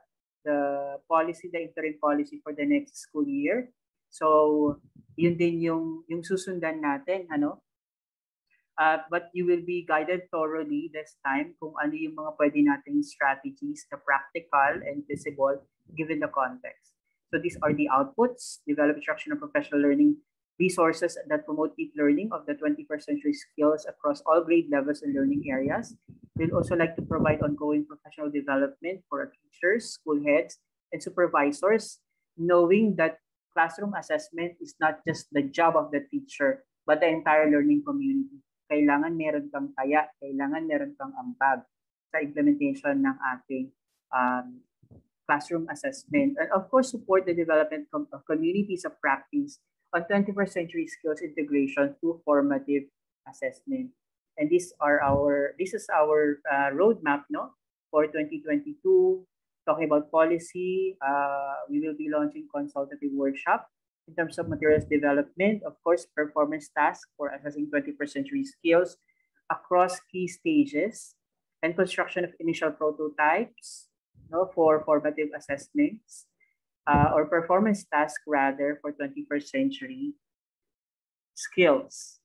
policy, the interim policy for the next school year. So, yun din yung susundan natin, ano? But you will be guided thoroughly this time kung ano yung mga pwede nating strategies na practical and visible given the context. So these are the outputs: develop instructional professional learning resources that promote deep learning of the 21st century skills across all grade levels and learning areas. We'd also like to provide ongoing professional development for our teachers, school heads, and supervisors, knowing that classroom assessment is not just the job of the teacher, but the entire learning community. Kailangan meron kang taya, kailangan meron kang ambag sa implementation ng ating classroom assessment. And of course, support the development of communities of practice on 21st century skills integration through formative assessment. And this is our roadmap, no, for 2022. Talking about policy, we will be launching consultative workshop in terms of materials development, of course, performance tasks for assessing 21st century skills across key stages, and construction of initial prototypes, no, for formative assessments. Or performance task rather for 21st century skills.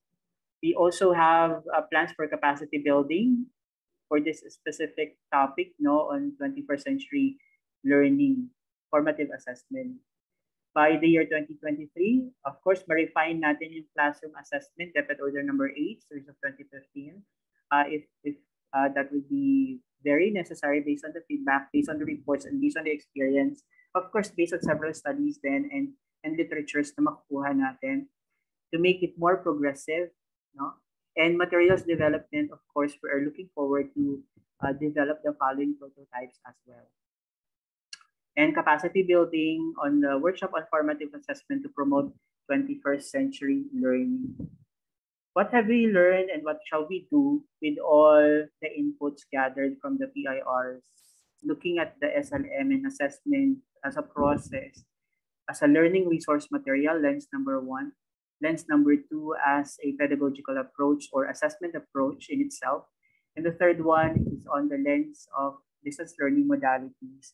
We also have plans for capacity building for this specific topic, no, on 21st century learning, formative assessment. By the year 2023, of course, ma-refine natin yung classroom assessment, DepEd Order number 8, series of 2015. If that would be very necessary based on the feedback, based on the reports, and based on the experience. Of course, based on several studies then and literatures na makukuha natin to make it more progressive, no? And materials development, of course, we are looking forward to develop the following prototypes as well. And capacity building on the workshop on formative assessment to promote 21st century learning. What have we learned and what shall we do with all the inputs gathered from the PIRs? Looking at the SLM and assessment as a process, as a learning resource material, lens number 1. Lens number 2 as a pedagogical approach or assessment approach in itself. And the third one is on the lens of distance learning modalities.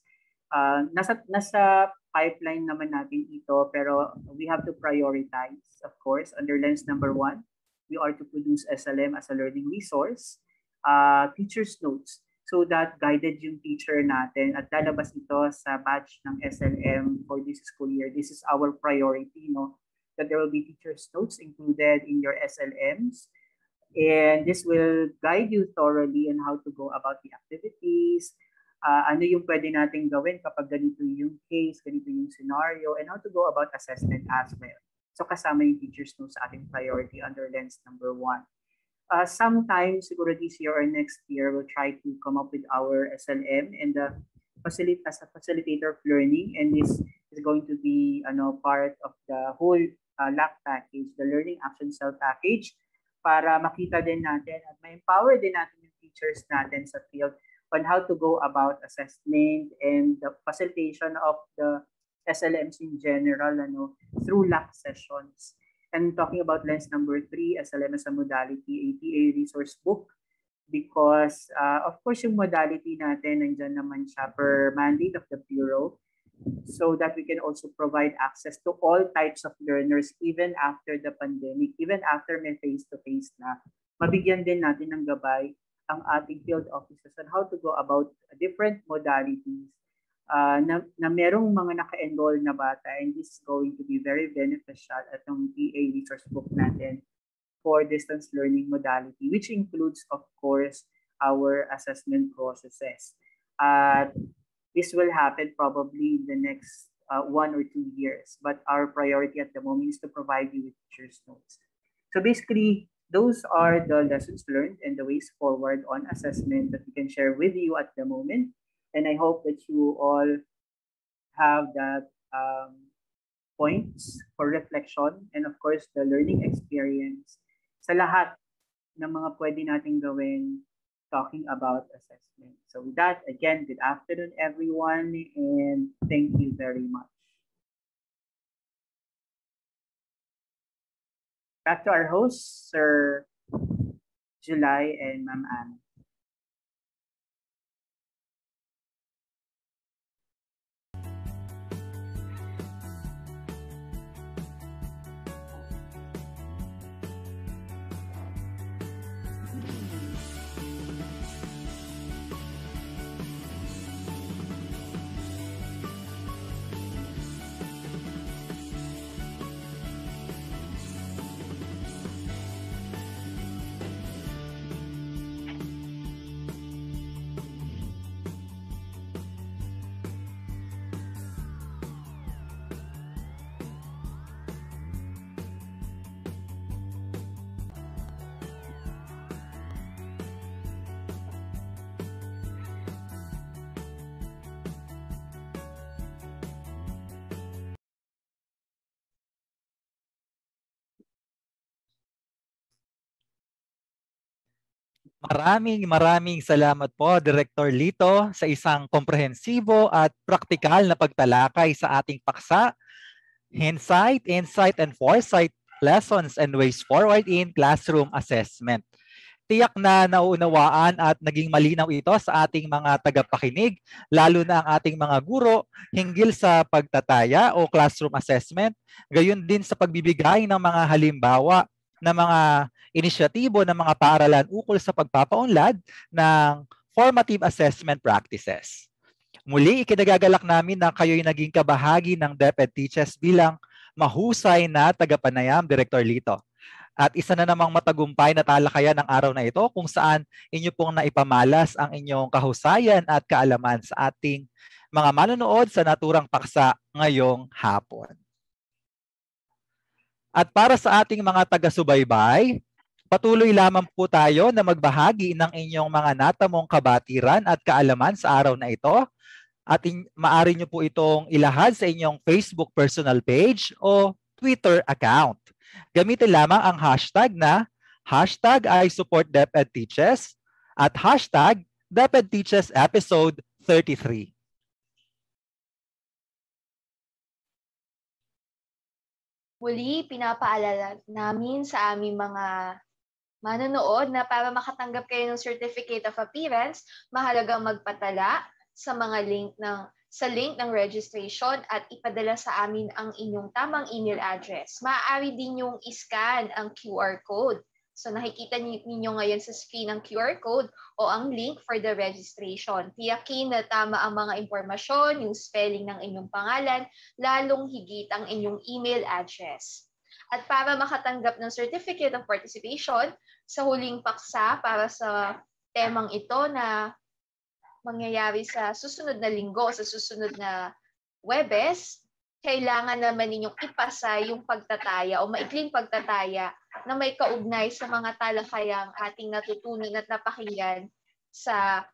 Nasa pipeline naman natin ito, pero we have to prioritize, of course, under lens number 1. We are to produce SLM as a learning resource, teacher's notes, so that guided yung teacher natin at lalabas ito sa batch ng SLM for this school year. This is our priority, no? That there will be teacher's notes included in your SLMs. And this will guide you thoroughly on how to go about the activities, ano yung pwede natin gawin kapag ganito yung case, ganito yung scenario, and how to go about assessment as well. So kasama yung teacher's notes sa ating priority under lens number 1. Sometime, siguro this year or next year, we'll try to come up with our SLM and as a facilitator of learning. And this is going to be part of the whole LAC package, the Learning Action Cell package, para makita din natin at ma-empower din natin yung teachers natin sa field on how to go about assessment and the facilitation of the SLMs in general through LAC sessions. And talking about lens number 3, SLM as a modality, ATA resource book, because of course yung modality natin nandyan naman siya per mandate of the Bureau, so that we can also provide access to all types of learners even after the pandemic, even after may face-to-face na. Mabigyan din natin ng gabay ang ating field officers on how to go about different modalities na merong mga naka-enroll na bata, and this is going to be very beneficial at ang PA resource book natin for distance learning modality, which includes, of course, our assessment processes. This will happen probably in the next 1 or 2 years, but our priority at the moment is to provide you with teacher's notes. So basically, those are the lessons learned and the ways forward on assessment that we can share with you at the moment. And I hope that you all have that points for reflection and of course the learning experience sa lahat ng mga pwede natin gawin talking about assessment. So with that, again, good afternoon everyone and thank you very much. Back to our hosts, Sir July and Ma'am Anne. Maraming salamat po, Director Lito, sa isang komprehensibo at praktikal na pagtalakay sa ating paksa, Hindsight, Insight, and Foresight, Lessons and Ways Forward in Classroom Assessment. Tiyak na nauunawaan at naging malinaw ito sa ating mga tagapakinig, lalo na ang ating mga guro hinggil sa pagtataya o classroom assessment, gayon din sa pagbibigay ng mga halimbawa ng mga inisyatibo ng mga paaralan ukol sa pagpapaunlad ng formative assessment practices. Muli, ikinagagalak namin na kayo'y naging kabahagi ng DepEd Teaches bilang mahusay na tagapanayam, Director Lito. At isa na namang matagumpay na talakayan ng araw na ito kung saan inyo pong naipamalas ang inyong kahusayan at kaalaman sa ating mga manonood sa naturang paksa ngayong hapon. At para sa ating mga taga-subaybay, patuloy lamang po tayo na magbahagi ng inyong mga natamong kabatiran at kaalaman sa araw na ito. At maaari nyo po itong ilahad sa inyong Facebook personal page o Twitter account. Gamitin lamang ang hashtag na #ISupportDepEdTeaches at #DepEdTeaches episode 33. Muli, pinapaalala namin sa aming mga manonood na para makatanggap kayo ng Certificate of Appearance, mahalagang magpatala sa mga link ng registration at ipadala sa amin ang inyong tamang email address. Maaari din yung i-scan ang QR code. So nakikita ninyo ngayon sa screen ang QR code o ang link for the registration. Tiyakin na tama ang mga impormasyon, yung spelling ng inyong pangalan, lalong higit ang inyong email address. At para makatanggap ng Certificate of Participation, sa huling paksa para sa temang ito na mangyayari sa susunod na linggo, sa susunod na Huwebes, kailangan naman ninyong ipasa yung pagtataya o maikling pagtataya na may kaugnay sa mga talakayang ating natutunan at napakinggan sa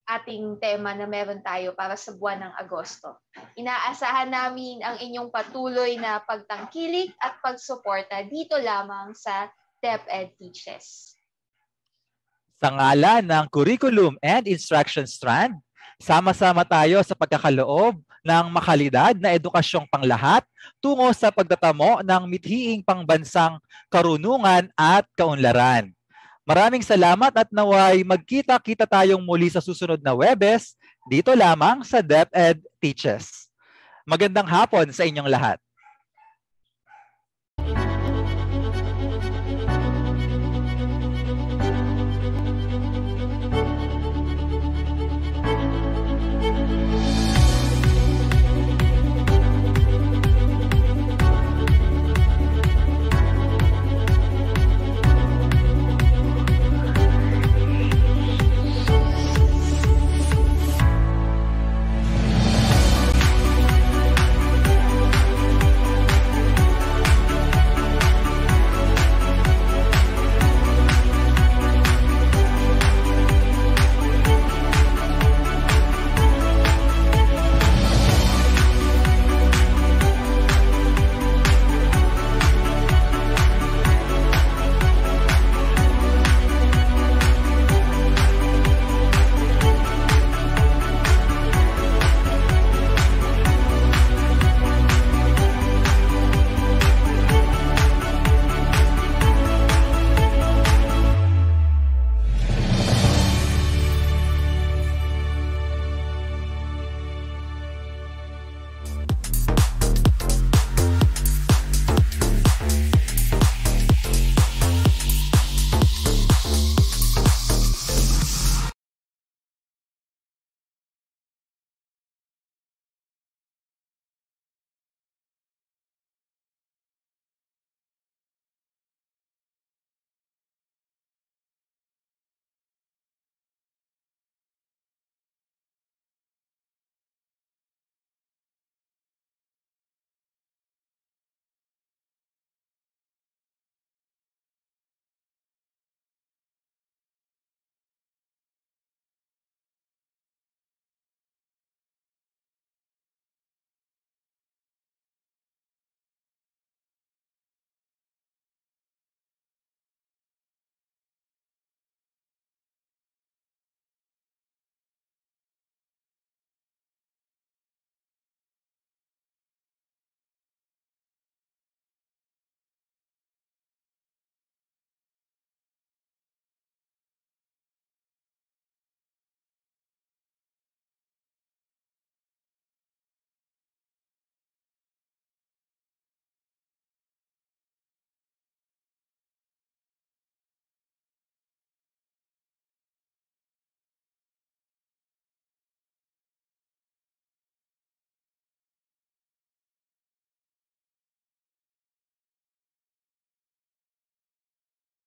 ating tema na meron tayo para sa buwan ng Agosto. Inaasahan namin ang inyong patuloy na pagtangkilik at pagsuporta dito lamang sa DepEd Teaches. Sa ngalan ng Curriculum and Instruction Strand, sama-sama tayo sa pagkakaloob ng makalidad na edukasyong panglahat tungo sa pagtatamo ng mithiing pangbansang karunungan at kaunlaran. Maraming salamat at naway magkita-kita tayong muli sa susunod na Huwebes dito lamang sa DepEd Teaches. Magandang hapon sa inyong lahat.